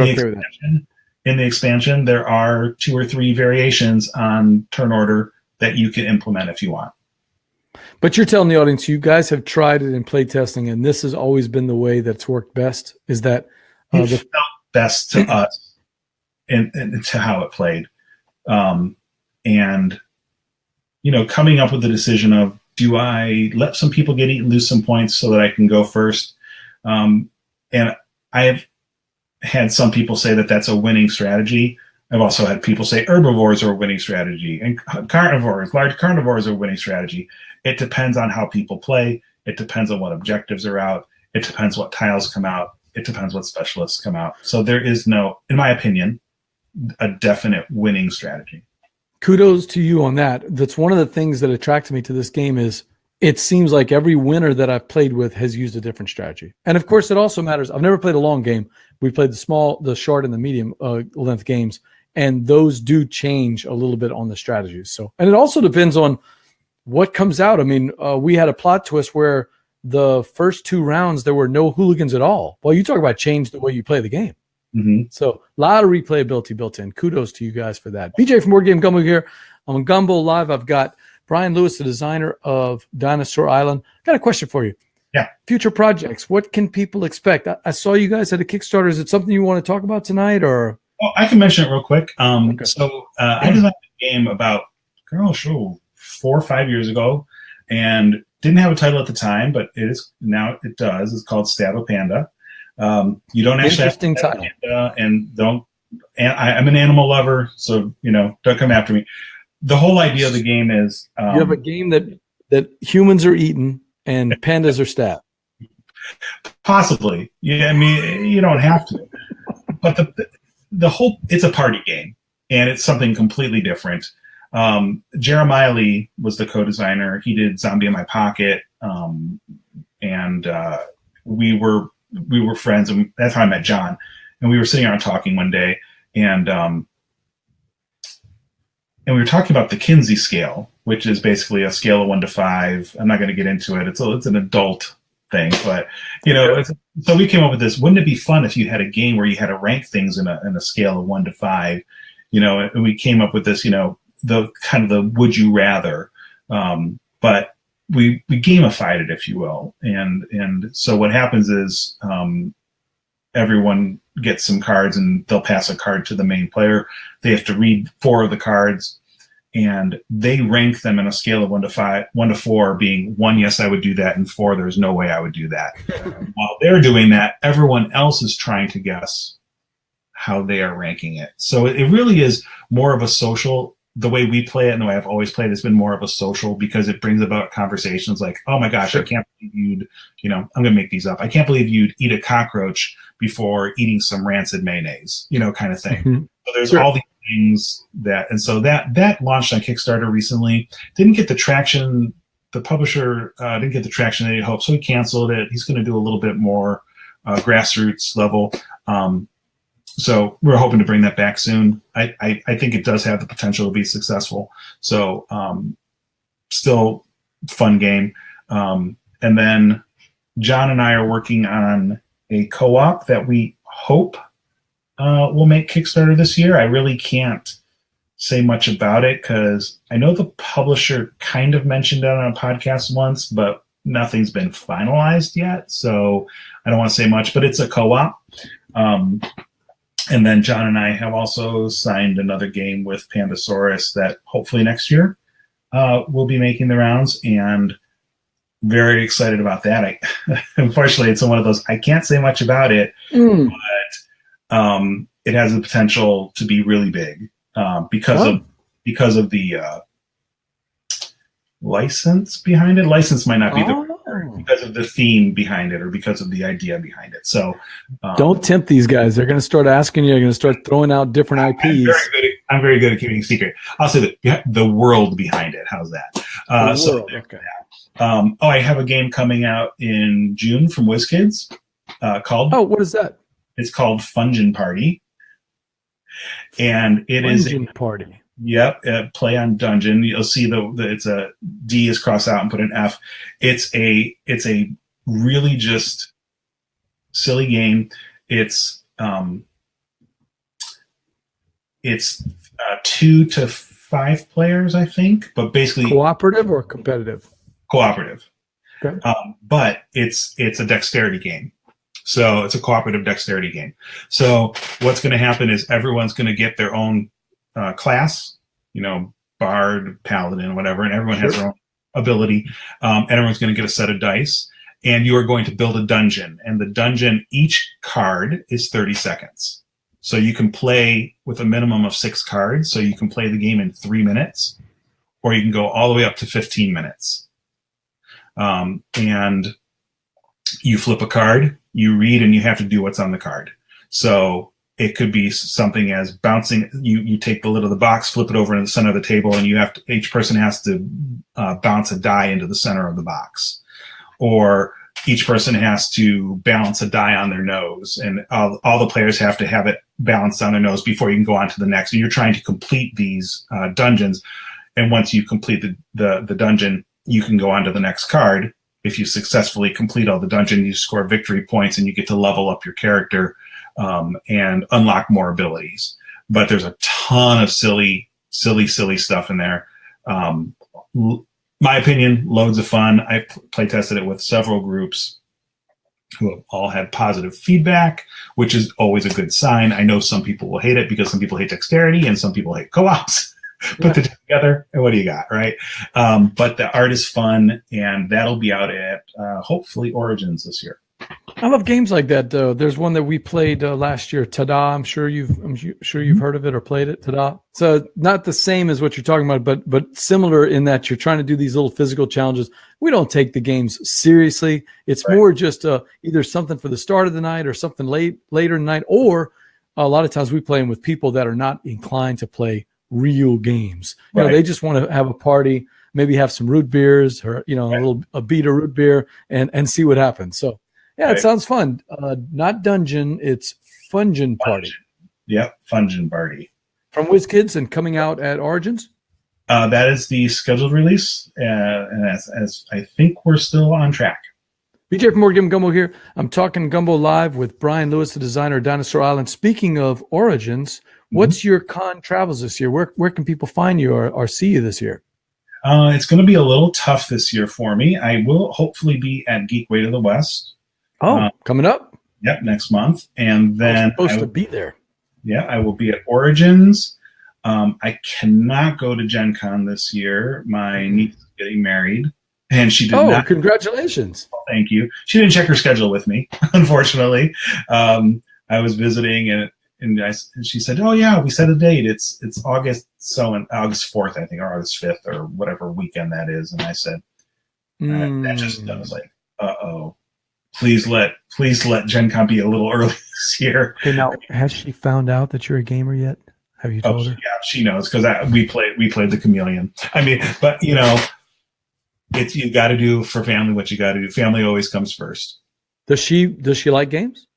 the expansion, there are 2 or 3 variations on turn order that you can implement if you want. But you're telling the audience you guys have tried it in play testing, and this has always been the way that's worked best. Is that it felt best to us and to how it played, and coming up with the decision of, do I let some people get eaten, lose some points so that I can go first? And I have had some people say that that's a winning strategy. I've also had people say herbivores are a winning strategy, and large carnivores are a winning strategy. It depends on how people play. It depends on what objectives are out. It depends what tiles come out. It depends what specialists come out. So there is no, in my opinion, a definite winning strategy. Kudos to you on that. That's one of the things that attracted me to this game is it seems like every winner that I've played with has used a different strategy. And of course, it also matters. I've never played a long game. We played the small, the short, and the medium length games, and those do change a little bit on the strategies. So, and it also depends on what comes out. I mean, we had a plot twist where the first 2 rounds there were no hooligans at all. Well, you talk about change the way you play the game. Mm-hmm. So a lot of replayability built in. Kudos to you guys for that. BJ from Board Game Gumbo here on Gumbo Live. I've got Brian Lewis, the designer of Dinosaur Island. Got a question for you. Yeah. Future projects. What can people expect? I saw you guys had a Kickstarter. Is it something you want to talk about tonight, or? Well, I can mention it real quick. Okay. So I designed a game about 4 or 5 years ago, and didn't have a title at the time, but it is now. It does. It's called Stab a Panda. You don't actually Interesting have to title. Panda, and don't. And I'm an animal lover, so don't come after me. The whole idea of the game is you have a game that humans are eaten and pandas are stabbed. Possibly. Yeah, I mean, you don't have to. But the whole, it's a party game, and it's something completely different. Jeremiah Lee was the co-designer. He did Zombie in My Pocket, and we were friends, and that's how I met John. And we were sitting around talking one day, and we were talking about the Kinsey scale, which is basically a scale of 1 to 5. I'm not going to get into it. It's an adult thing, but so we came up with this. Wouldn't it be fun if you had a game where you had to rank things in a scale of 1 to 5? And we came up with this. The kind of the would you rather, but we gamified it, if you will. And so what happens is everyone gets some cards, and they'll pass a card to the main player. They have to read 4 of the cards, and they rank them in a scale of 1 to 4, being 1, yes, I would do that, and 4, there's no way I would do that. While they're doing that, everyone else is trying to guess how they are ranking it. So it really is more of a social. The way we play it and the way I've always played has been more of a social, because it brings about conversations like, oh my gosh, sure. I can't believe you'd, I'm going to make these up. I can't believe you'd eat a cockroach before eating some rancid mayonnaise, kind of thing. Mm-hmm. So there's all these things and so that launched on Kickstarter recently. Didn't get the traction. The publisher didn't get the traction that he hoped, so he canceled it. He's going to do a little bit more grassroots level. So we're hoping to bring that back soon. I think it does have the potential to be successful. So still fun game. And then John and I are working on a co-op that we hope will make Kickstarter this year. I really can't say much about it because I know the publisher kind of mentioned it on a podcast once, but nothing's been finalized yet. So I don't want to say much, but it's a co-op. And then John and I have also signed another game with Pandasaurus that hopefully next year will be making the rounds, and very excited about that. Unfortunately, it's one of those, I can't say much about it, but it has the potential to be really big because of the license behind it. License might not be the word, because of the theme behind it or because of the idea behind it. So don't tempt these guys. They're going to start asking you. They're going to start throwing out different IPs. I'm very good at keeping a secret. I'll say the world behind it. How's that? Okay. I have a game coming out in June from WizKids called. Oh, what is that? It's called Fungin Party, and it is Fungin Party. Yep, play on dungeon. You'll see it's a D is crossed out and put an F. It's a really just silly game. It's 2 to 5 players, I think, but basically Cooperative or competitive? cooperative. Okay. But it's a dexterity game. So it's a cooperative dexterity game. So what's going to happen is everyone's going to get their own class, bard, paladin, whatever, and everyone has their own ability. And everyone's going to get a set of dice, and you are going to build a dungeon. And the dungeon, each card is 30 seconds. So you can play with a minimum of 6 cards. So you can play the game in 3 minutes, or you can go all the way up to 15 minutes. And you flip a card, you read, and you have to do what's on the card. So it could be something as bouncing. You take the lid of the box, flip it over in the center of the table, and each person has to bounce a die into the center of the box. Or each person has to balance a die on their nose, and all the players have to have it balanced on their nose before you can go on to the next. And you're trying to complete these dungeons. And once you complete the dungeon, you can go on to the next card. If you successfully complete all the dungeon, you score victory points, and you get to level up your character and unlock more abilities. But there's a ton of silly stuff in there. My opinion, loads of fun. I've play tested it with several groups who have all had positive feedback, which is always a good sign. I know some people will hate it because some people hate dexterity and some people hate co-ops. Put the two together, and what do you got, right? But the art is fun, and that'll be out at hopefully Origins this year. I love games like that, though. There's one that we played last year, Tada. I'm sure you've heard of it or played it, Tada. So not the same as what you're talking about, but similar in that you're trying to do these little physical challenges. We don't take the games seriously. It's more just either something for the start of the night or something later in the night, or a lot of times we play them with people that are not inclined to play real games. They just want to have a party, maybe have some root beers or a beat of root beer and see what happens. So it sounds fun. Not dungeon, it's Fungin Party. Yep, Fungin Party. From WizKids and coming out at Origins? That is the scheduled release, and as I think we're still on track. BJ from Board Game Gumbo here. I'm talking Gumbo Live with Brian Lewis, the designer of Dinosaur Island. Speaking of Origins, what's your con travels this year? Where can people find you or see you this year? It's going to be a little tough this year for me. I will hopefully be at Geekway to the West. Coming up? Yep, next month. And then I'm supposed to be there. Yeah, I will be at Origins. I cannot go to Gen Con this year. My niece is getting married, and she did not. Congratulations. Well, thank you. She didn't check her schedule with me, unfortunately. I was visiting, and she said, "Oh yeah, we set a date. It's August August 4th, I think, or August 5th, or whatever weekend that is." And I said, I was like, "Uh-oh. Please let Gen Con be a little early this year." Okay, now, has she found out that you're a gamer yet? Have you told her? Yeah, she knows because we played the Chameleon. I mean, but it's you got to do for family what you got to do. Family always comes first. Does she like games?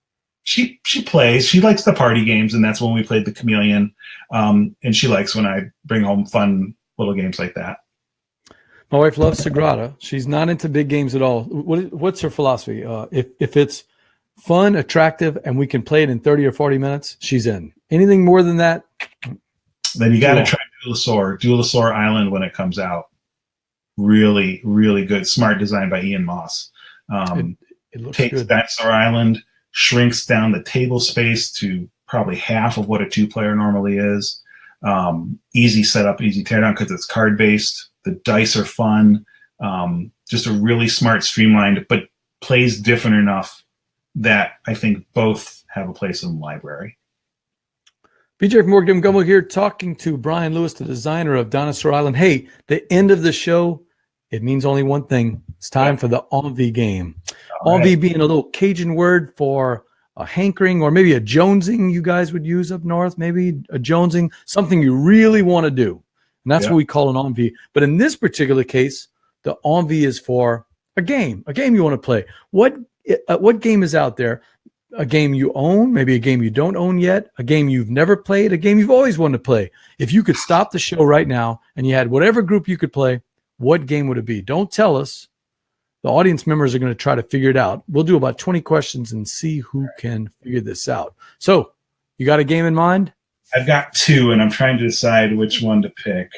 She plays. She likes the party games, and that's when we played the Chameleon. And she likes when I bring home fun little games like that. My wife loves Sagrada. She's not into big games at all. What's her philosophy? If it's fun, attractive, and we can play it in 30 or 40 minutes, she's in. Anything more than that? Then you got to try Dinosaur Island when it comes out. Really, really good. Smart design by Ian Moss. It looks takes good. Dinosaur Island, shrinks down the table space to probably half of what a 2-player normally is. Easy setup, easy teardown because it's card based. The dice are fun. Just a really smart, streamlined, but plays different enough that I think both have a place in the library. BJ from Board Game Gumbo here, talking to Brian Lewis, the designer of Dinosaur Island. Hey, the end of the show, it means only one thing. It's time for the Envie Game. Envie being a little Cajun word for a hankering or maybe a jonesing you guys would use up north, maybe a jonesing, something you really want to do. And that's what we call an envie. But in this particular case, the envie is for a game you want to play. What game is out there? A game you own, maybe a game you don't own yet, a game you've never played, a game you've always wanted to play. If you could stop the show right now and you had whatever group you could play, what game would it be? Don't tell us. The audience members are going to try to figure it out. We'll do about 20 questions and see who can figure this out. So, you got a game in mind? I've got two, and I'm trying to decide which one to pick.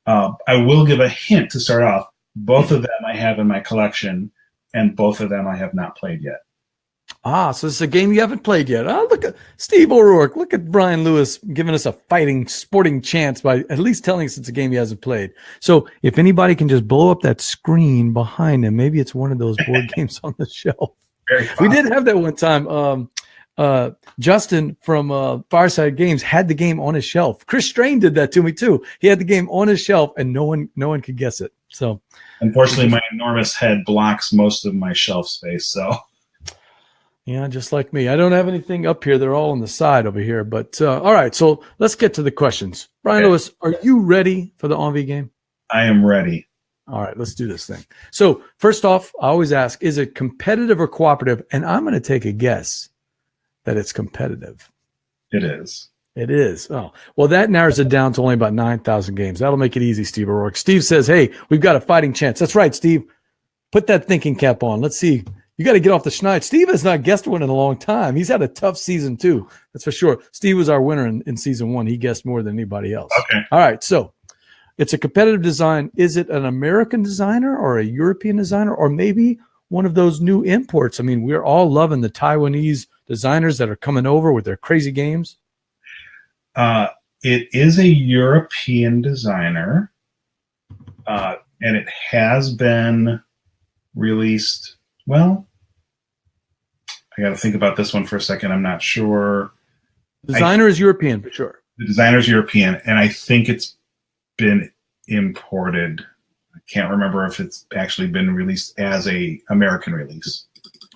I will give a hint to start off. Both of them I have in my collection, and both of them I have not played yet. So this is a game you haven't played yet. Oh, look at Steve O'Rourke. Look at Brian Lewis giving us a fighting, sporting chance by at least telling us it's a game he hasn't played. So if anybody can just blow up that screen behind him, maybe it's one of those board games on the shelf. We did have that one time. Justin from Fireside Games had the game on his shelf. Chris Strain did that to me too. He had the game on his shelf, and no one could guess it. So unfortunately, my enormous head blocks most of my shelf space. So. Yeah, just like me. I don't have anything up here. They're all on the side over here. But all right, so let's get to the questions. Brian Lewis, are you ready for the Envie game? I am ready. All right, let's do this thing. So first off, I always ask, is it competitive or cooperative? And I'm going to take a guess that it's competitive. It is. It is. Oh, well, that narrows it down to only about 9,000 games. That'll make it easy, Steve O'Rourke. Steve says, hey, we've got a fighting chance. That's right, Steve. Put that thinking cap on. Let's see. You got to get off the schneid. Steve has not guessed one in a long time. He's had a tough season too. That's for sure. Steve was our winner in season 1. He guessed more than anybody else. Okay. All right. So it's a competitive design. Is it an American designer or a European designer or maybe one of those new imports? I mean, we're all loving the Taiwanese designers that are coming over with their crazy games. It is a European designer, and it has been released. Well, I got to think about this one for a second. I'm not sure. Designer is European for sure. The designer is European, and I think it's been imported. I can't remember if it's actually been released as a American release.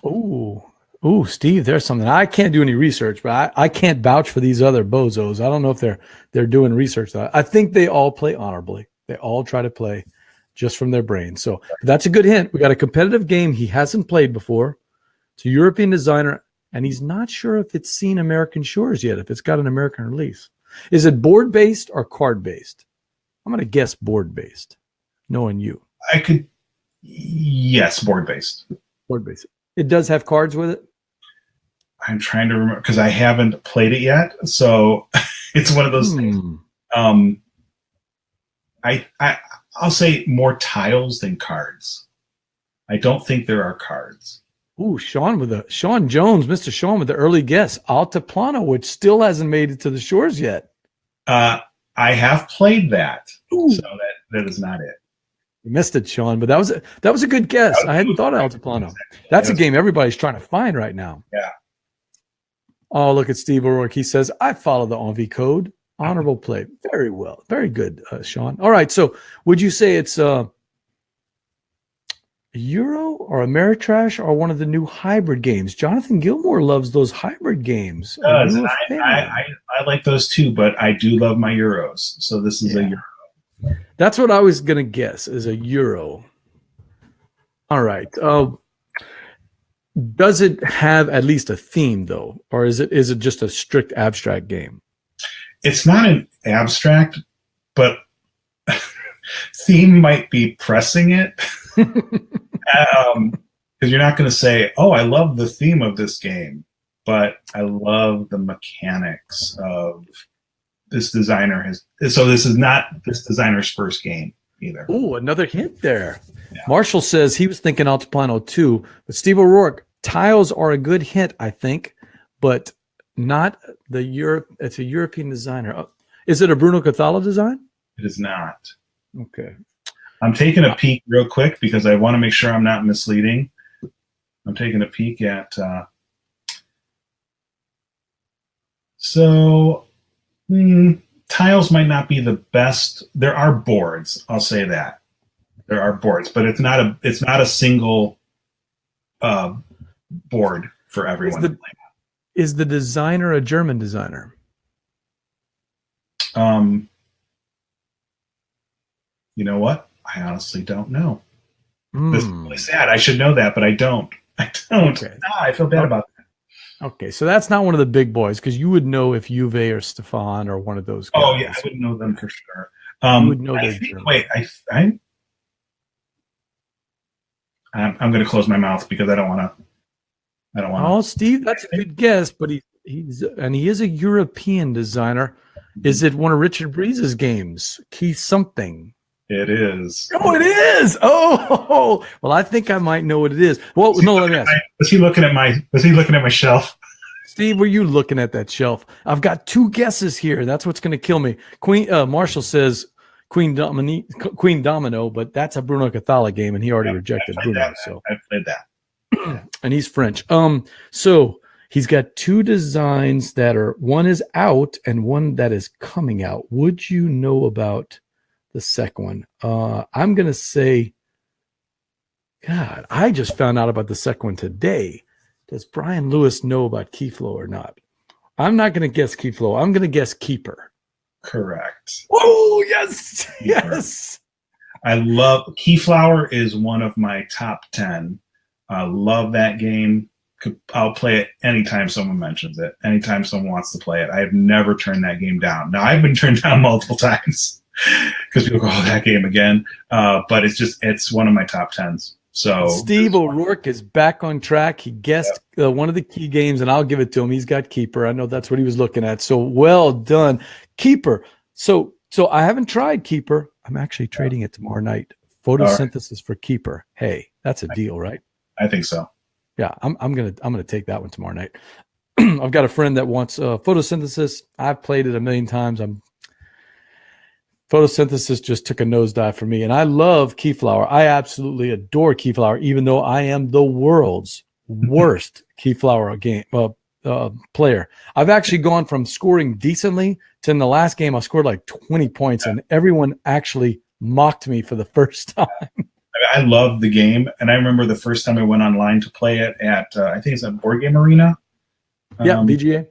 Ooh, Steve, there's something. I can't do any research, but I can't vouch for these other bozos. I don't know if they're doing research. I think they all play honorably. They all try to play just from their brain. So that's a good hint. We got a competitive game he hasn't played before. It's a European designer, and he's not sure if it's seen American shores yet, if it's got an American release. Is it board-based or card-based? I'm going to guess board-based, knowing you. Yes, board-based. Board-based. It does have cards with it? I'm trying to remember, because I haven't played it yet, so it's one of those things. I'll say more tiles than cards. I don't think there are cards. Ooh, Sean Jones, Mr. Sean with the early guess. Altiplano, which still hasn't made it to the shores yet. I have played that, so that is not it. You missed it, Sean, but that was a good guess. I hadn't thought of Altiplano. That's a game everybody's trying to find right now. Yeah. Oh, look at Steve O'Rourke. He says, I follow the Envie code. Honorable play. Very well. Very good, Sean. All right. So would you say it's a Euro or Ameritrash or one of the new hybrid games? Jonathan Gilmore loves those hybrid games. I like those too, but I do love my Euros. So this is a Euro. That's what I was going to guess is a Euro. All right. Does it have at least a theme though? Or is it just a strict abstract game? It's not an abstract, but theme might be pressing it. Because you're not going to say, oh, I love the theme of this game, but I love the mechanics of this designer. So this is not this designer's first game either. Oh, another hint there. Yeah. Marshall says he was thinking Altiplano too, but Steve O'Rourke, tiles are a good hint, I think, but not the Europe. It's a European designer. Is it a Bruno Cathala design? It is not. Okay. I'm taking a peek real quick because I want to make sure I'm not misleading. I'm taking a peek at. Tiles might not be the best. There are boards. I'll say that there are boards, but it's not a single board for everyone. Is the designer a German designer? You know what? I honestly don't know. This is really sad. I should know that, but I don't. Okay. I feel bad about that. Okay, so that's not one of the big boys because you would know if Juve or Stefan or one of those guys. Oh yeah, I would know them for sure. You would know I'm going to close my mouth because I don't want to. Oh, Steve, that's a good guess, but he is a European designer. Is it one of Richard Breeze's games? Key something. It is. Oh, it is. Oh, well, I think I might know what it is. Well, no, let me ask. Was he looking at my shelf? Steve, were you looking at that shelf? I've got 2 guesses here. That's what's going to kill me. Marshall says Queen Domino, but that's a Bruno Cathala game, and he already rejected Bruno. So I played that. And he's French. So he's got 2 designs that are, one is out and one that is coming out. Would you know about the second one? I'm going to say, God, I just found out about the second one today. Does Brian Lewis know about Keyflow or not? I'm not going to guess Keyflow. I'm going to guess Keeper. Correct. Oh, yes. Keeper. Yes. I love Keyflower is one of my top 10. I love that game. I'll play it anytime someone mentions it, anytime someone wants to play it. I have never turned that game down. Now, I've been turned down multiple times because people go, oh, that game again. But it's one of my top 10s. So Steve O'Rourke is back on track. He guessed one of the key games, and I'll give it to him. He's got Keeper. I know that's what he was looking at. So well done. Keeper. So I haven't tried Keeper. I'm actually trading it tomorrow night. Photosynthesis for Keeper. Hey, that's a deal, right? I think so. Yeah, I'm gonna take that one tomorrow night. I've got a friend that wants photosynthesis. I've played it a million times. Photosynthesis just took a nosedive for me, and I love Keyflower. I absolutely adore Keyflower, even though I am the world's worst Keyflower game player. I've actually gone from scoring decently to, in the last game, I scored like 20 points, and everyone actually mocked me for the first time. I love the game, and I remember the first time I went online to play it at I think it's at Board Game Arena. BGA.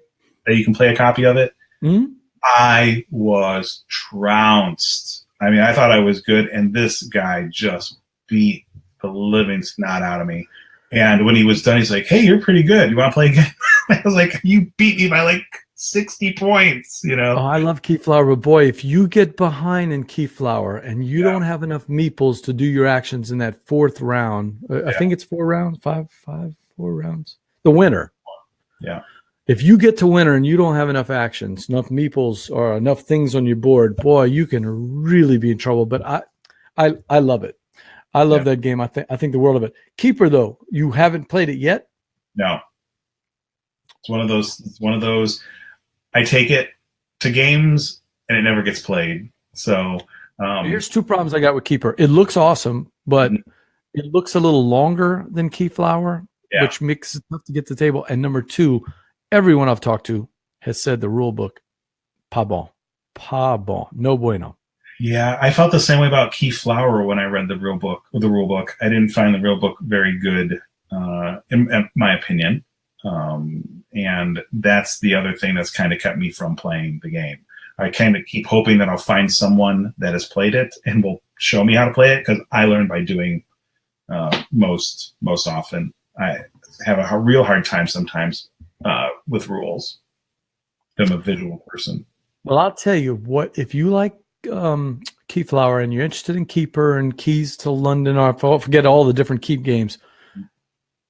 That you can play a copy of it. Mm-hmm. I was trounced. I mean, I thought I was good, and this guy just beat the living snot out of me. And when he was done, he's like, "Hey, you're pretty good. You want to play again?" I was like, "You beat me by like 60 points." You know. Oh, I love Keyflower, but boy, if you get behind in Keyflower and you don't have enough meeples to do your actions in that 4th round, I think it's 4 rounds, 4 rounds. The winner. Yeah. If you get to winner and you don't have enough actions, enough meeples, or enough things on your board, boy, you can really be in trouble. But I love it. I love that game. I think the world of it. Keeper, though, you haven't played it yet? No. It's one of those. I take it to games and it never gets played. So here's 2 problems I got with Keeper. It looks awesome, but it looks a little longer than Keyflower, which makes it tough to get to the table. And number 2, everyone I've talked to has said the rule book, pas bon, no bueno. Yeah, I felt the same way about Keyflower when I read the rule book. I didn't find the rule book very good, in my opinion. And that's the other thing that's kind of kept me from playing the game. I kind of keep hoping that I'll find someone that has played it and will show me how to play it, because I learn by doing most often. I have a real hard time sometimes with rules. I'm a visual person. Well, I'll tell you what, if you like Keyflower and you're interested in Keeper and Keys to London, or forget all the different Keep games,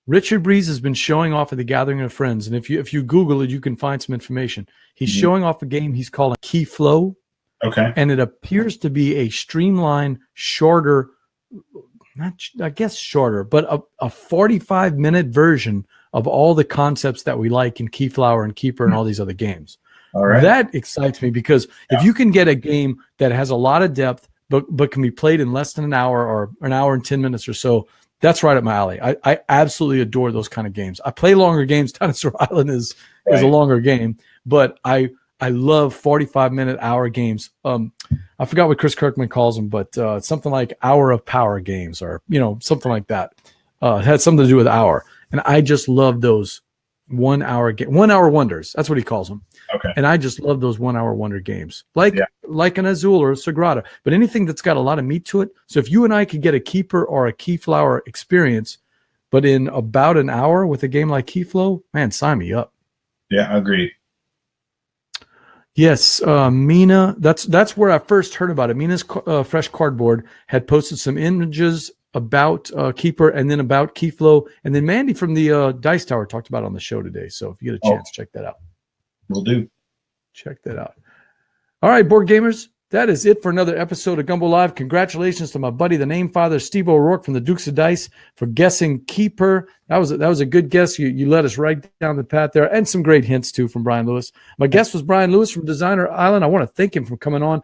Richard Breeze has been showing off at the Gathering of Friends, and if you Google it, you can find some information. He's showing off a game he's calling Keyflow. Okay. And it appears to be a streamlined, shorter, shorter, but a 45-minute version of all the concepts that we like in Keyflower and Keeper and all these other games. All right. That excites me, because if you can get a game that has a lot of depth, but can be played in less than an hour or an hour and 10 minutes or so, that's right up my alley. I absolutely adore those kind of games. I play longer games. Dinosaur Island is a longer game, but I love 45-minute hour games. I forgot what Chris Kirkman calls them, but something like hour of power games, or something like that. It had something to do with hour, and I just love those 1 hour wonders. That's what he calls them. Okay. And I just love those 1 hour wonder games, like an Azul or a Sagrada, but anything that's got a lot of meat to it. So if you and I could get a Keeper or a Keyflower experience, but in about an hour with a game like Keyflow, man, sign me up. Yeah, agreed. Yes, Mina, that's where I first heard about it. Mina's Fresh Cardboard had posted some images about Keeper and then about Keyflow, and then Mandy from the Dice Tower talked about it on the show today. So if you get a chance, check that out. Will do. Check that out. All right, board gamers, that is it for another episode of Gumbo Live. Congratulations to my buddy, the name father, Steve O'Rourke from the Dukes of Dice, for guessing Keeper. That was a good guess. You led us right down the path there, and some great hints too from Brian Lewis. My guest was Brian Lewis from Designer Island. I want to thank him for coming on.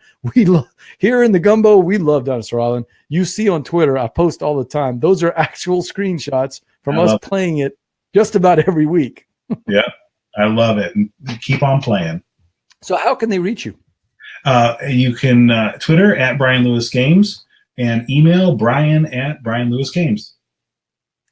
Here in the Gumbo, we love Dinosaur Island. You see on Twitter, I post all the time. Those are actual screenshots from us playing it just about every week. Yeah, I love it. And keep on playing. So how can they reach you? You can Twitter at Brian Lewis Games and email Brian at Brian Lewis Games.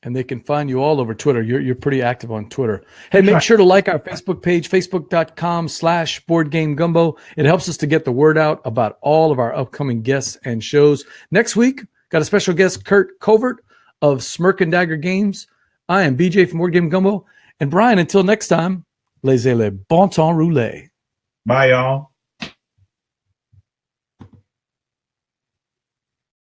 And they can find you all over Twitter. You're pretty active on Twitter. Hey, make sure to like our Facebook page, facebook.com/BoardGameGumbo. It helps us to get the word out about all of our upcoming guests and shows. Next week, got a special guest, Kurt Covert of Smirk and Dagger Games. I am BJ from Board Game Gumbo. And Brian, until next time, laissez le bon temps rouler. Bye, y'all.